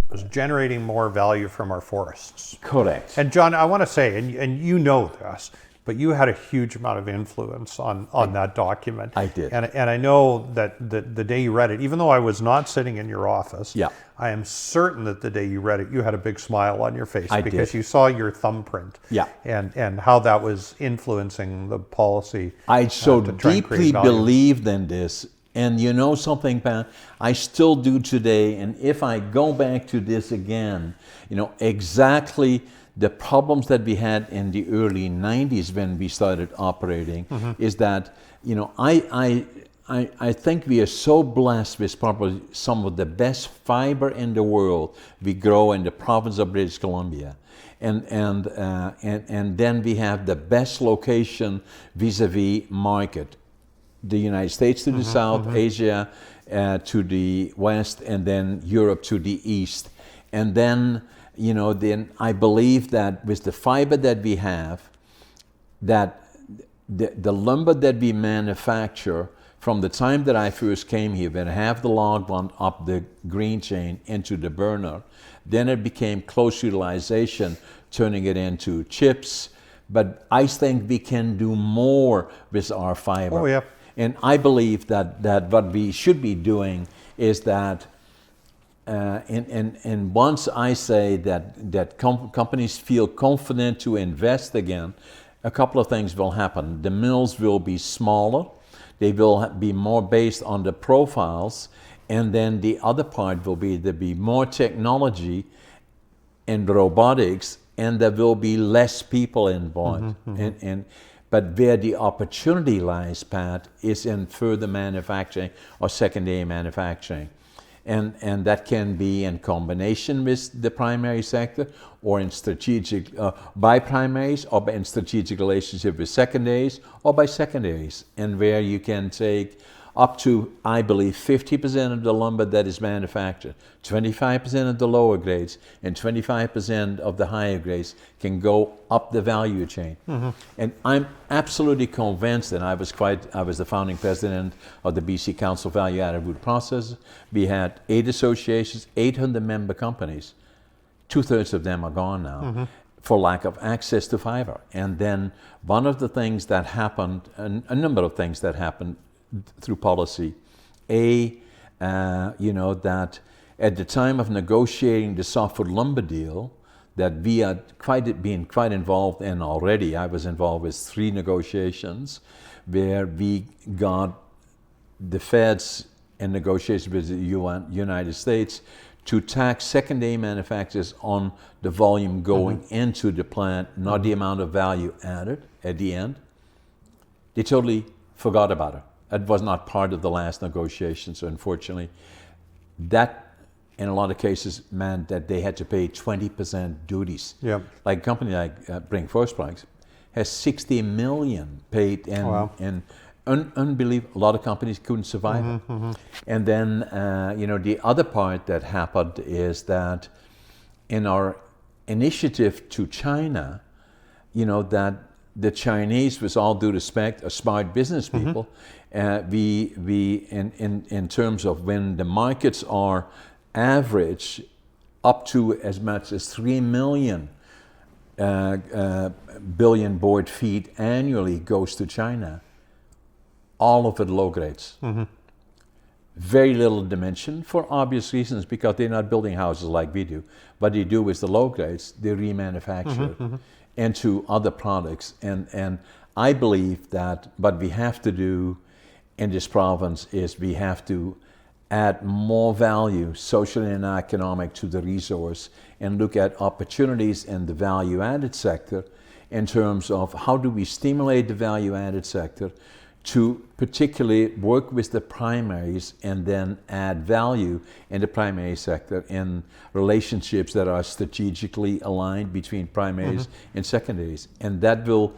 was generating more value from our forests. Correct. And John, I want to say, and you know this, but you had a huge amount of influence on that document. I did. And I know that the day you read it, even though I was not sitting in your office, I am certain that the day you read it, you had a big smile on your face because you saw your thumbprint. Yeah. And how that was influencing the policy. I so to try and create deeply value. believed in this. And you know something, Pat? I still do today. And if I go back to this again, exactly the problems that we had in the early 90s when we started operating is that, I think we are so blessed with probably some of the best fiber in the world we grow in the province of British Columbia. And then we have the best location vis-a-vis market. The United States to the south, Asia to the west, and then Europe to the east. And then, then I believe that with the fiber that we have, that the lumber that we manufacture from the time that I first came here, when I have the log went up the green chain into the burner, then it became close utilization, turning it into chips. But I think we can do more with our fiber. Oh, yeah. And I believe that what we should be doing is that, and once I say that companies feel confident to invest again, a couple of things will happen. The mills will be smaller. They will be more based on the profiles. And then the other part will be there'll be more technology and robotics, and there will be less people involved. But where the opportunity lies, Pat, is in further manufacturing or secondary manufacturing. And that can be in combination with the primary sector, or in strategic, by primaries, or in strategic relationship with secondaries, or by secondaries. And where you can take up to, I believe, 50% of the lumber that is manufactured, 25% of the lower grades, and 25% of the higher grades can go up the value chain. And I'm absolutely convinced, and I was the founding president of the BC Council Value Added Wood Processors. We had 8 associations, 800 member companies. 2/3 of them are gone now. For lack of access to fiber. And then one of the things that happened, a number of things that happened through policy. That at the time of negotiating the softwood lumber deal, that we had been quite involved in already. I was involved with 3 negotiations where we got the feds in negotiations with the United States to tax secondary manufacturers on the volume going into the plant, not the amount of value added at the end. They totally forgot about it. It was not part of the last negotiation, so unfortunately, that in a lot of cases meant that they had to pay 20% duties. Yeah. Like a company like Brink Forestry has $60 million paid in unbelievable. A lot of companies couldn't survive it. And then, the other part that happened is that in our initiative to China, that the Chinese, with all due respect, are smart business people. We in terms of when the markets are average up to as much as 3 million billion board feet annually goes to China. All of it low grades. Very little dimension for obvious reasons, because they're not building houses like we do. What they do is the low grades, they remanufacture it into other products. And I believe that what we have to do in this province is we have to add more value, social and economic, to the resource, and look at opportunities in the value-added sector in terms of how do we stimulate the value-added sector to particularly work with the primaries and then add value in the primary sector in relationships that are strategically aligned between primaries and secondaries. And that will,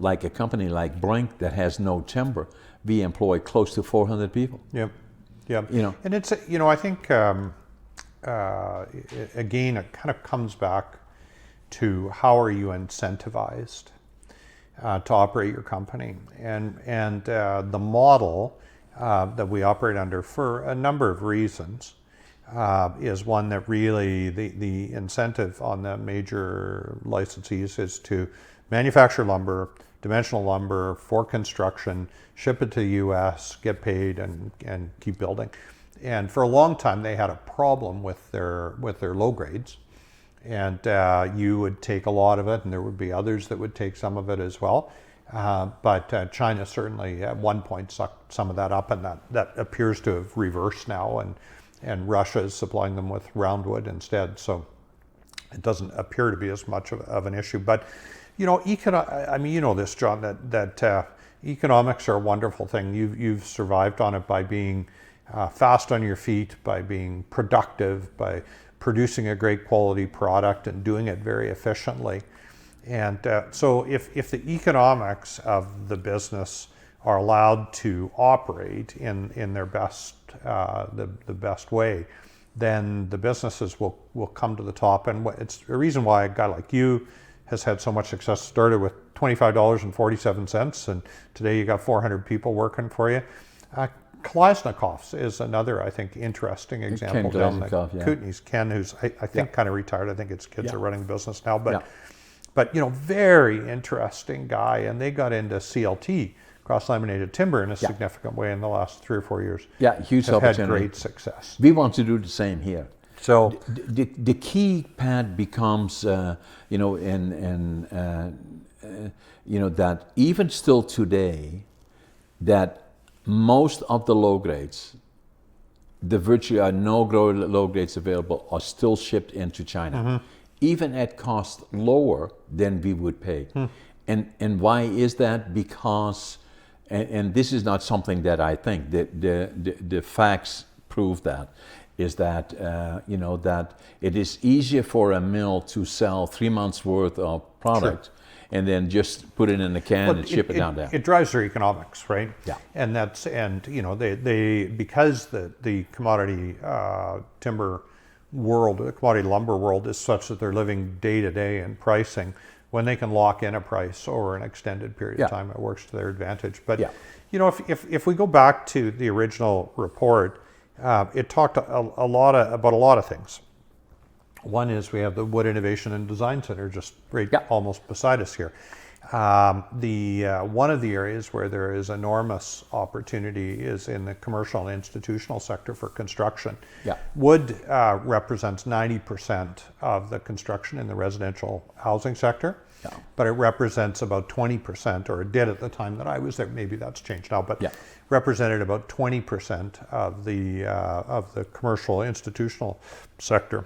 like a company like Brink that has no timber, we employ close to 400 people. Yep. And it's, I think, again, it kind of comes back to how are you incentivized to operate your company, and the model that we operate under, for a number of reasons, is one that really the incentive on the major licensees is to manufacture lumber, dimensional lumber for construction, ship it to the U.S., get paid, and keep building. And for a long time, they had a problem with their low grades. And you would take a lot of it, and there would be others that would take some of it as well. But China certainly at one point sucked some of that up, and that appears to have reversed now, and Russia is supplying them with roundwood instead. So it doesn't appear to be as much of an issue. But, I mean, this, John, that economics are a wonderful thing. You've survived on it by being fast on your feet, by being productive, by producing a great quality product and doing it very efficiently. And so if the economics of the business are allowed to operate in their best, the best way, then the businesses will come to the top. And it's a reason why a guy like you has had so much success. Started with $25.47, and today you got 400 people working for you. Kalashnikov's is another, I think, interesting example down the Kootenays. Ken, who's I think kind of retired. I think his kids are running the business now, but very interesting guy. And they got into CLT, cross-laminated timber, in a significant way in the last 3 or 4 years. Yeah, huge opportunity. Had great success. We want to do the same here. So the key, Pat, becomes that even still today, that most of the low grades, the virtually are no low grades available, are still shipped into China, even at cost lower than we would pay. And why is that? Because, and this is not something that I think, the facts prove that, is that that it is easier for a mill to sell 3 months worth of product and then just put it in a can and ship it down there. It drives their economics, right? Yeah. And they because the commodity timber world, the commodity lumber world is such that they're living day to day in pricing. When they can lock in a price over an extended period of time, it works to their advantage. But if we go back to the original report, it talked about a lot of things. One is we have the Wood Innovation and Design Center just right almost beside us here. One of the areas where there is enormous opportunity is in the commercial and institutional sector for construction. Wood represents 90% of the construction in the residential housing sector, but it represents about 20%, or it did at the time that I was there. Maybe that's changed now, but represented about 20% of the commercial institutional sector.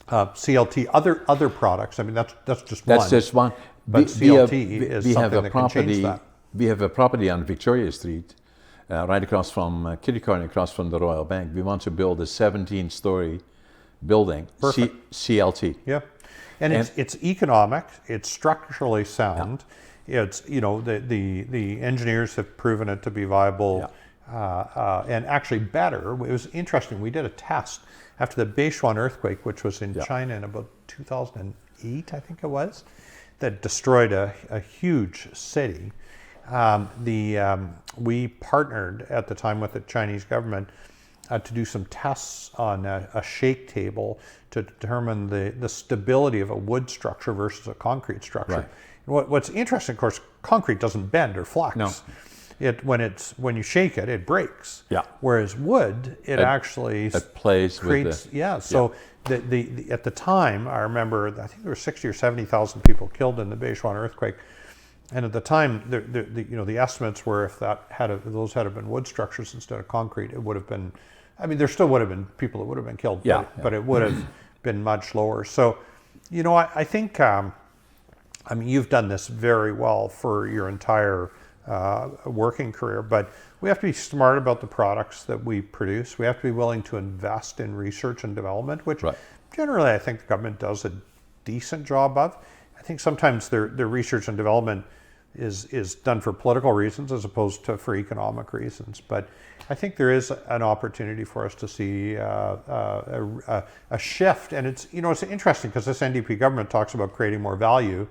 CLT, other products. I mean, that's just one. That's just one. But CLT is something that can change that. We have a property on Victoria Street, right across from Kitty Corner, across from the Royal Bank. We want to build a 17-story building, CLT. Yeah, and it's economic. It's structurally sound. It's the engineers have proven it to be viable, and actually better. It was interesting. We did a test after the Beichuan earthquake, which was in China in about 2008, I think it was, that destroyed a huge city. We partnered at the time with the Chinese government to do some tests on a shake table to determine the stability of a wood structure versus a concrete structure. Right. What's interesting, of course, concrete doesn't bend or flex. No. When you shake it, it breaks. Yeah. Whereas wood, it actually plays creates. With So at the time, I remember, I think there were 60 or 70,000 people killed in the Beichuan earthquake, and at the time, the estimates were if those had been wood structures instead of concrete, it would have been. I mean, there still would have been people that would have been killed. But it would have been much lower. So, I think. You've done this very well for your entire working career, but we have to be smart about the products that we produce. We have to be willing to invest in research and development, which generally I think the government does a decent job of. I think sometimes their research and development is done for political reasons as opposed to for economic reasons. But I think there is an opportunity for us to see a shift, and it's interesting because this NDP government talks about creating more value.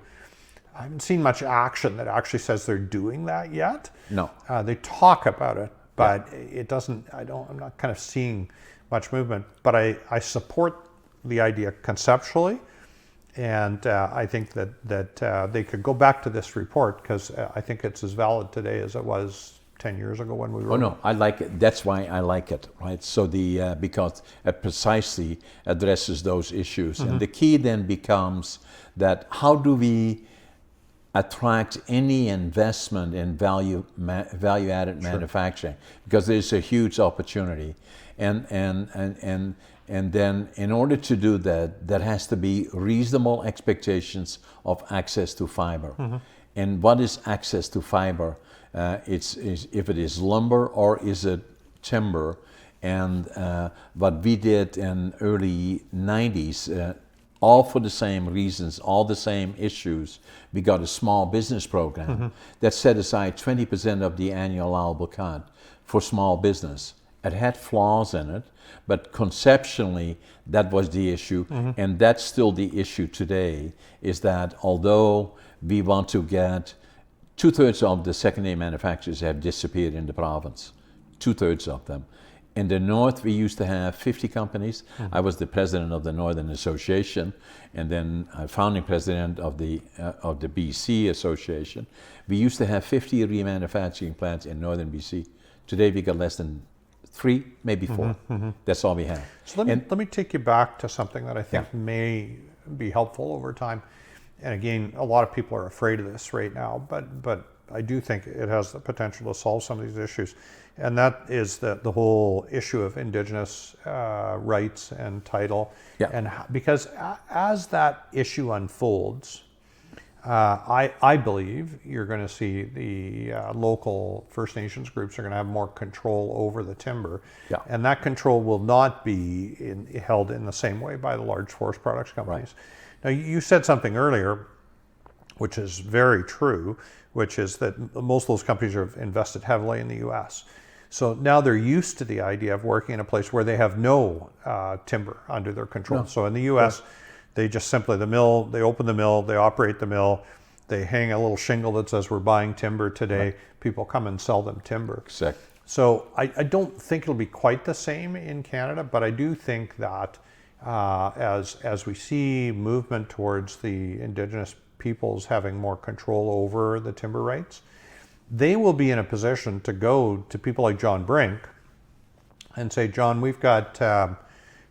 I haven't seen much action that actually says they're doing that yet. No. They talk about it, but it doesn't, I'm not kind of seeing much movement. But I support the idea conceptually, and I think that they could go back to this report because I think it's as valid today as it was 10 years ago when we wrote it. Oh no, I like it. That's why I like it, right? So because it precisely addresses those issues. And the key then becomes that how do we attract any investment in value-added manufacturing, because there's a huge opportunity, and then in order to do that, there has to be reasonable expectations of access to fiber. And what is access to fiber? if it is lumber or is it timber. And what we did in early 90s, all for the same reasons, all the same issues, we got a small business program that set aside 20% of the annual allowable cut for small business. It had flaws in it, but conceptually that was the issue, and that's still the issue today, is that although we want to get 2/3 of the secondary manufacturers have disappeared in the province, 2/3 of them. In the north, we used to have 50 companies. I was the president of the Northern Association, and then founding president of the BC Association. We used to have 50 remanufacturing plants in northern BC. Today, we got less than 3, maybe 4. That's all we have. So let me take you back to something that I think may be helpful over time. And again, a lot of people are afraid of this right now, but I do think it has the potential to solve some of these issues. And that is the whole issue of Indigenous rights and title. And because as that issue unfolds, I believe you're going to see the local First Nations groups are going to have more control over the timber. And that control will not be held in the same way by the large forest products companies. Now, you said something earlier, which is very true, which is that most of those companies have invested heavily in the U.S. So now they're used to the idea of working in a place where they have no timber under their control. So in the U.S., they just simply, they open the mill, they operate the mill, they hang a little shingle that says we're buying timber today. People come and sell them timber. Exactly. So I don't think it'll be quite the same in Canada, but I do think that as we see movement towards the Indigenous peoples having more control over the timber rights, they will be in a position to go to people like John Brink and say, John, we've got an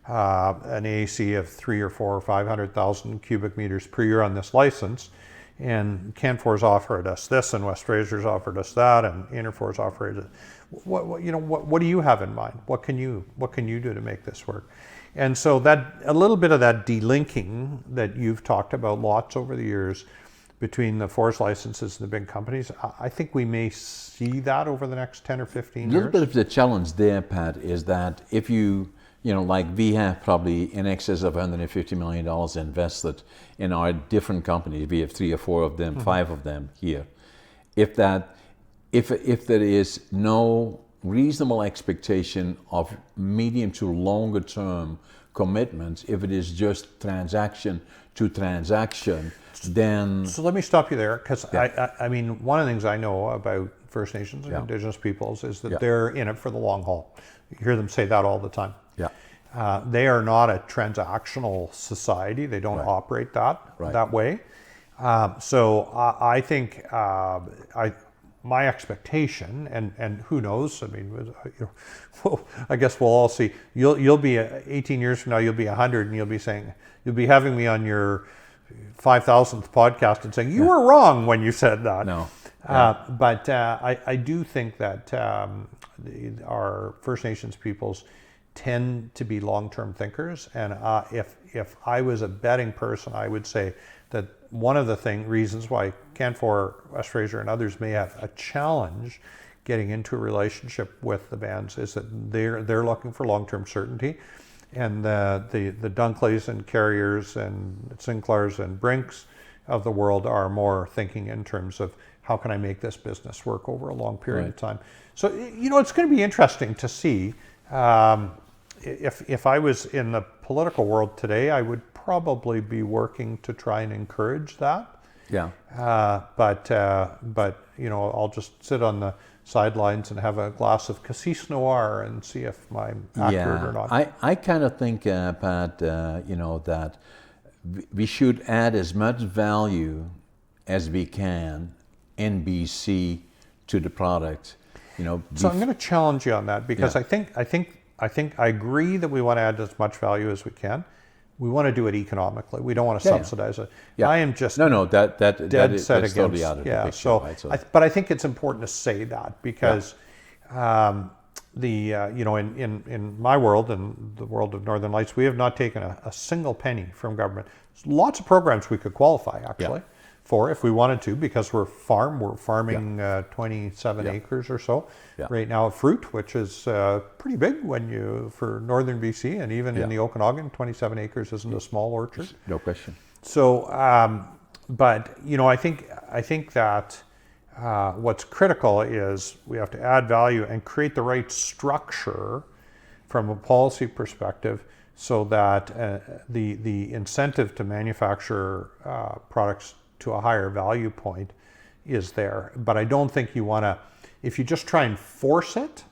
AAC of 300,000 or 400,000 or 500,000 cubic meters per year on this license, and Canfor's offered us this, and West Fraser's offered us that, and Interfor's offered it. What do you have in mind? What can you do to make this work? And so that a little bit of that delinking that you've talked about lots over the years between the forest licenses and the big companies, I think we may see that over the next 10 or 15 years. A little bit of the challenge there, Pat, is that if like we have probably in excess of $150 million invested in our different companies. We have 3 or 4 of them, 5 of them here. If there is no reasonable expectation of medium to longer term commitments, if it is just transaction to transaction, then... So let me stop you there, because I mean, one of the things I know about First Nations and Indigenous peoples is that they're in it for the long haul. You hear them say that all the time. They are not a transactional society. They don't operate that way. So I think my expectation, and who knows? I mean, I guess we'll all see. You'll be 18 years from now. You'll be 100, and you'll be having me on your 5,000th podcast and saying you were wrong when you said that. No. But I do think that our First Nations peoples tend to be long-term thinkers, and if I was a betting person, I would say that one of the reasons why Canfor, West Fraser, and others may have a challenge getting into a relationship with the bands is that they're looking for long-term certainty, and the Dunkleys and Carriers and Sinclairs and Brinks of the world are more thinking in terms of how can I make this business work over a long period of time. So it's going to be interesting to see. If I was in the political world today, I would probably be working to try and encourage that. But I'll just sit on the sidelines and have a glass of Cassis Noir and see if I'm accurate or not. I kind of think, Pat, that we should add as much value as we can in BC to the product. So I'm going to challenge you on that, because I think I agree that we want to add as much value as we can. We want to do it economically. We don't want to subsidize it. I am just that is totally out of the picture. So but I think it's important to say that, because in my world and the world of Northern Lights, we have not taken a single penny from government. There's lots of programs we could qualify actually for if we wanted to, because we're farming 27 acres or so right now of fruit, which is pretty big for northern BC, and even in the Okanagan, 27 acres isn't a small orchard. No question. So, but I think that what's critical is we have to add value and create the right structure from a policy perspective, so that the incentive to manufacture products to a higher value point is there. But I don't think you want to, if you just try and force it,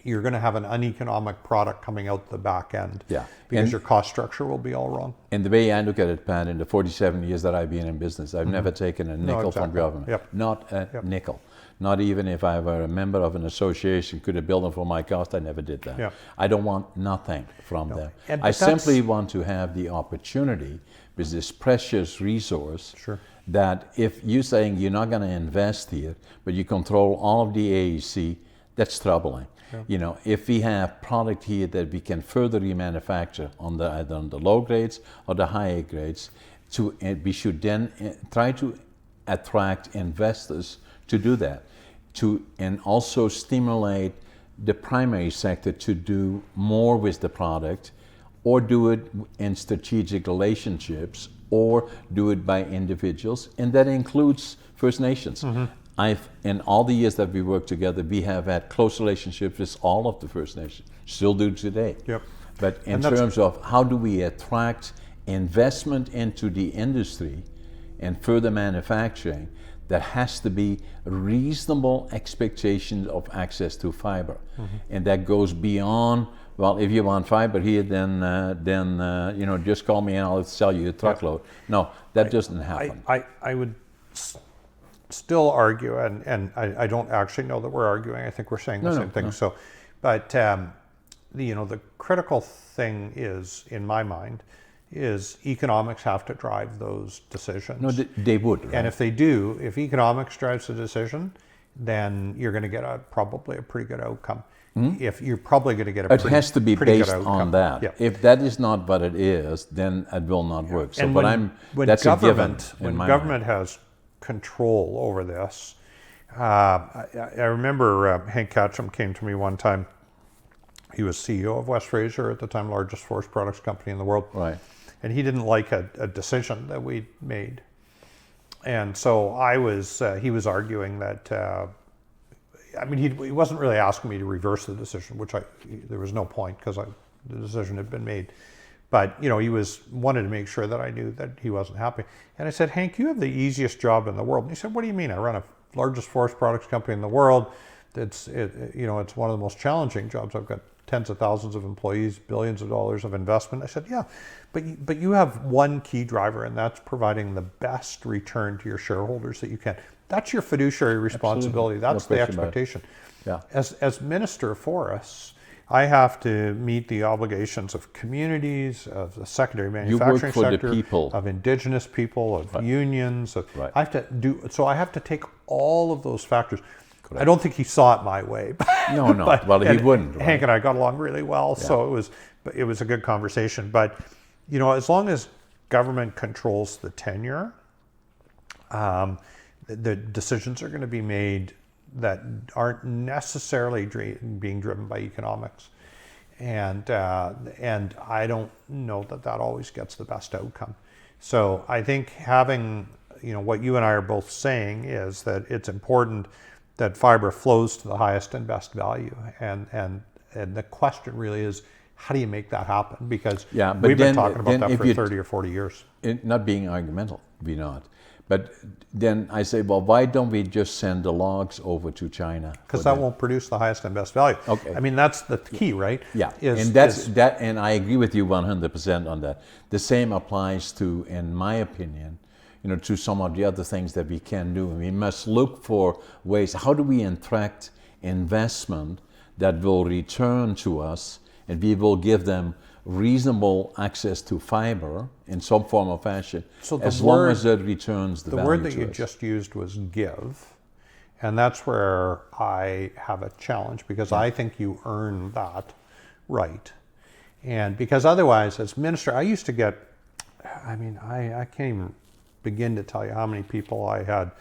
you're going to have an uneconomic product coming out the back end. Yeah. Because your cost structure will be all wrong. And the way I look at it, Pat, in the 47 years that I've been in business, I've never taken a nickel from government. Not a nickel. Not even if I were a member of an association, could have billed them for my cost, I never did that. I don't want nothing from them. I simply want to have the opportunity with this precious resource that if you're saying you're not going to invest here, but you control all of the AEC, that's troubling. If we have product here that we can further remanufacture either on the low grades or the higher grades, we should then try to attract investors to do that, and also stimulate the primary sector to do more with the product, or do it in strategic relationships, or do it by individuals, and that includes First Nations. In all the years that we worked together, we have had close relationships with all of the First Nations, still do today. But in terms of how do we attract investment into the industry and further manufacturing, there has to be reasonable expectations of access to fiber. And that goes beyond, well, if you want fiber here, then just call me and I'll sell you a truckload. No, that doesn't happen. I would still argue, and I don't actually know that we're arguing. I think we're saying the same thing. So, but the critical thing is, in my mind, is economics have to drive those decisions. No, they would. Right? And if they do, if economics drives the decision, then you're going to get probably a pretty good outcome. If you're probably going to get a pretty good outcome. It has to be based on that. If that is not what it is, then it will not work. So, and that's a given. When government has control over this, I remember Hank Ketchum came to me one time. He was CEO of West Fraser at the time, largest forest products company in the world. Right. And he didn't like a decision that we made. And so he was arguing that, he wasn't really asking me to reverse the decision, which there was no point, because the decision had been made. But, he wanted to make sure that I knew that he wasn't happy. And I said, Hank, you have the easiest job in the world. And he said, what do you mean? I run a largest forest products company in the world. It's one of the most challenging jobs. I've got tens of thousands of employees, billions of dollars of investment. I said, yeah, but you have one key driver, and that's providing the best return to your shareholders that you can. That's your fiduciary responsibility. That's the expectation. As Minister of Forests, I have to meet the obligations of communities, of the secondary manufacturing sector, the people, of Indigenous people, of unions. I have to take all of those factors. Correct. I don't think he saw it my way. No. Well, he wouldn't. Hank and I got along really well, so it was a good conversation. But as long as government controls the tenure, the decisions are going to be made that aren't necessarily being driven by economics, and I don't know that always gets the best outcome. So I think having what you and I are both saying is that it's important that fiber flows to the highest and best value, and the question really is, how do you make that happen? Because we've been talking about that for 30 or 40 years. Not being argumental, we're not. But then I say, well, why don't we just send the logs over to China? Because that won't produce the highest and best value. Okay. I mean, that's the key, right? Yeah, and I agree with you 100% on that. The same applies to, in my opinion, to some of the other things that we can do. We must look for ways, how do we attract investment that will return to us, and we will give them reasonable access to fiber in some form or fashion, long as it returns the value to us. The word that you just used was give, and that's where I have a challenge, because I think you earn that right. And because otherwise, as minister, I used to get, I can't even begin to tell you how many people I had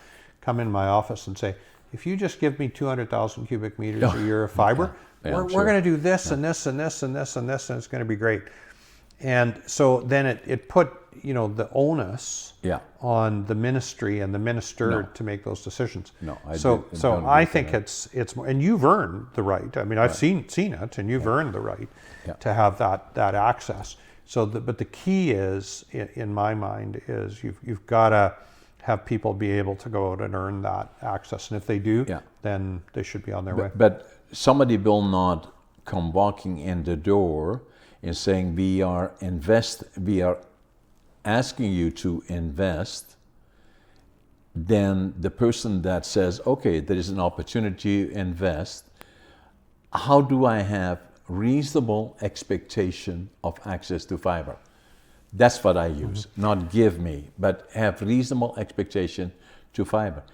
come in my office and say, if you just give me 200,000 cubic meters a year of fiber, we're going to do this and this and this and this and this, and it's going to be great. And so then it put, the onus on the ministry and the minister to make those decisions. No, I think it's more, and you've earned the right. I mean, I've seen it, and you've earned the right to have that access. So, but the key is, in my mind, is you've got to have people be able to go out and earn that access, and if they do, then they should be on their way. But somebody will not come walking in the door and saying we are asking you to invest. Then the person that says, okay, there is an opportunity to invest, how do I have reasonable expectation of access to fiber? That's what I use. Not give me, but have reasonable expectation to fiber.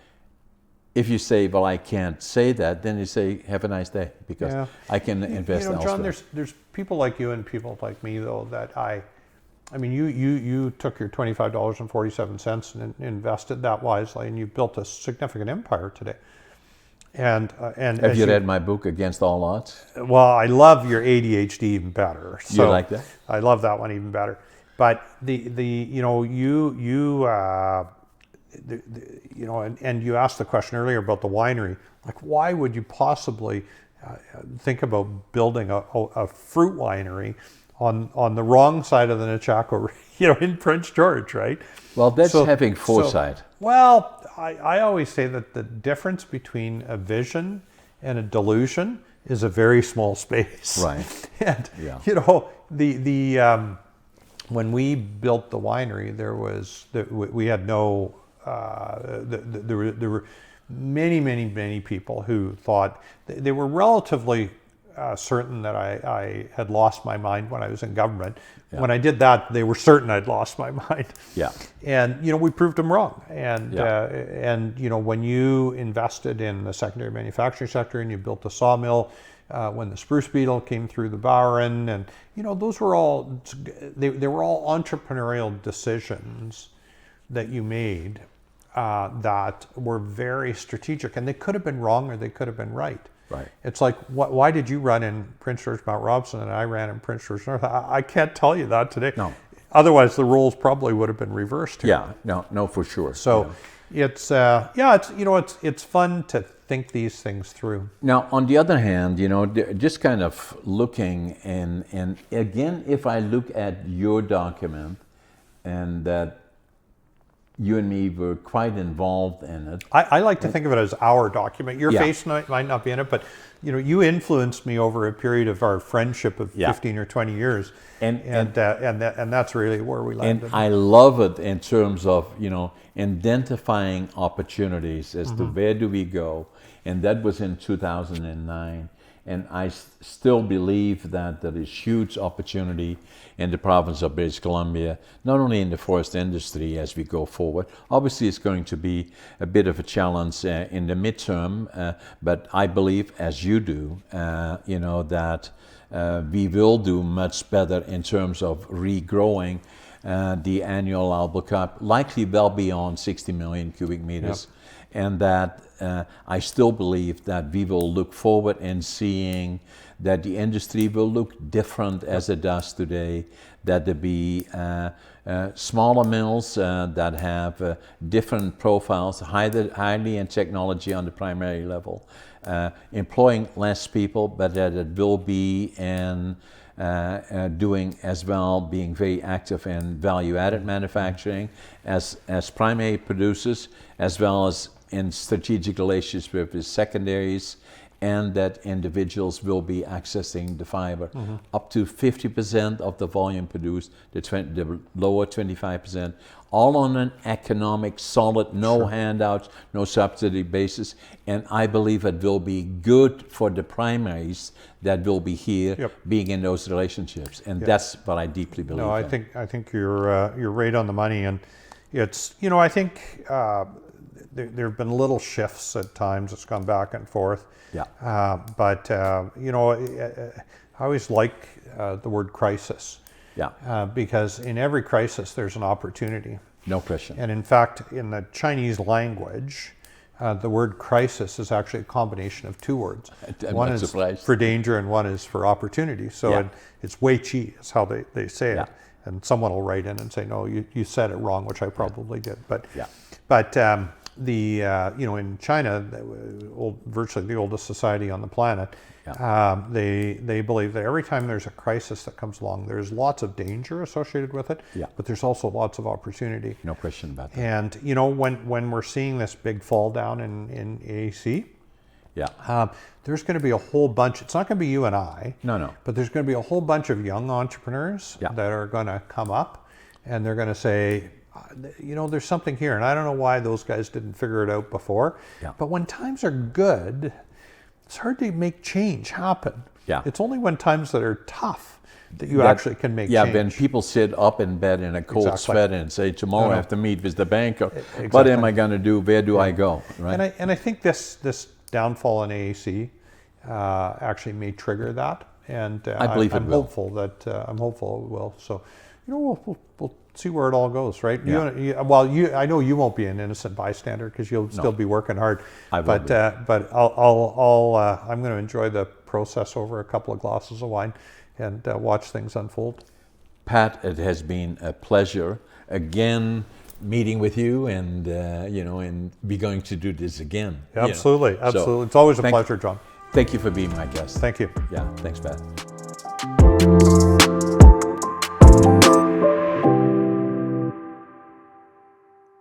If you say, well, I can't say that, then you say, have a nice day, because I can invest elsewhere. John, there's people like you and people like me, though, that I mean, you took your $25.47 and invested that wisely, and you built a significant empire today. And have you read my book, Against All Odds? Well, I love your ADHD even better. So you like that? I love that one even better. But and you asked the question earlier about the winery. Like, why would you possibly think about building a fruit winery on the wrong side of the Nechako, in Prince George, right? Well, that's having foresight. I always say that the difference between a vision and a delusion is a very small space. Right. And when we built the winery, we had no. There were many people who thought they were relatively certain that I had lost my mind when I was in government. Yeah. When I did that, they were certain I'd lost my mind. Yeah. And we proved them wrong. And when you invested in the secondary manufacturing sector and you built a sawmill, when the spruce beetle came through the Bowen, and those were all they were all entrepreneurial decisions that you made that were very strategic, and they could have been wrong or they could have been right. Right. It's like, why did you run in Prince George Mount Robson and I ran in Prince George North? I can't tell you that today. No. Otherwise, the roles probably would have been reversed here. Yeah. No, for sure. So, it's fun to think these things through. Now, on the other hand, just kind of looking and again, if I look at your document, and that you and me were quite involved in it. I like to think of it as our document. Your face might not be in it, but you influenced me over a period of our friendship of 15 or 20 years, and that's really where we landed. And I love it in terms of identifying opportunities as to where do we go, and that was in 2009. And I still believe that there is huge opportunity in the province of British Columbia, not only in the forest industry as we go forward. Obviously, it's going to be a bit of a challenge in the midterm, but I believe, as you do, that we will do much better in terms of regrowing the annual Albuquerque, likely well beyond 60 million cubic meters. Yep. And that I still believe that we will look forward in seeing that the industry will look different as it does today, that there be smaller mills that have different profiles, highly in technology on the primary level, employing less people, but that it will be in doing as well, being very active in value-added manufacturing as primary producers, as well as in strategic relationships with the secondaries, and that individuals will be accessing the fiber. Up to 50% of the volume produced, the lower 25%, all on an economic, solid, no handouts, no subsidy basis. And I believe it will be good for the primaries that will be here, being in those relationships. And that's what I deeply believe. No, I think you're right on the money. And it's, I think there have been little shifts at times. It's gone back and forth. But I always like the word crisis. Because in every crisis there's an opportunity. No question. And in fact, in the Chinese language, the word crisis is actually a combination of two words. I'm one not is surprised. for danger and one is for opportunity. So it's Wei Qi is how they say it. And someone will write in and say, no, you said it wrong, which I probably did. But in China, virtually the oldest society on the planet, they believe that every time there's a crisis that comes along, there's lots of danger associated with it, but there's also lots of opportunity. No question about that. And when we're seeing this big fall down in AAC, there's going to be a whole bunch. It's not going to be you and I. No. But there's going to be a whole bunch of young entrepreneurs that are going to come up, and they're going to say, there's something here, and I don't know why those guys didn't figure it out before. But when times are good, it's hard to make change happen. It's only when times that are tough that you actually can make change. When people sit up in bed in a cold sweat and say, tomorrow I have to meet with the bank, or what am I going to do? Where do I go? Right? And I think this downfall in AAC actually may trigger that. And I believe I'm hopeful that it will. So, we'll see where it all goes, right? I know you won't be an innocent bystander because you'll still be working hard. But I'm going to enjoy the process over a couple of glasses of wine and watch things unfold. Pat, it has been a pleasure again meeting with you, and be going to do this again. Absolutely. So, it's always a pleasure, John. Thank you for being my guest. Thank you. Yeah, thanks, Pat.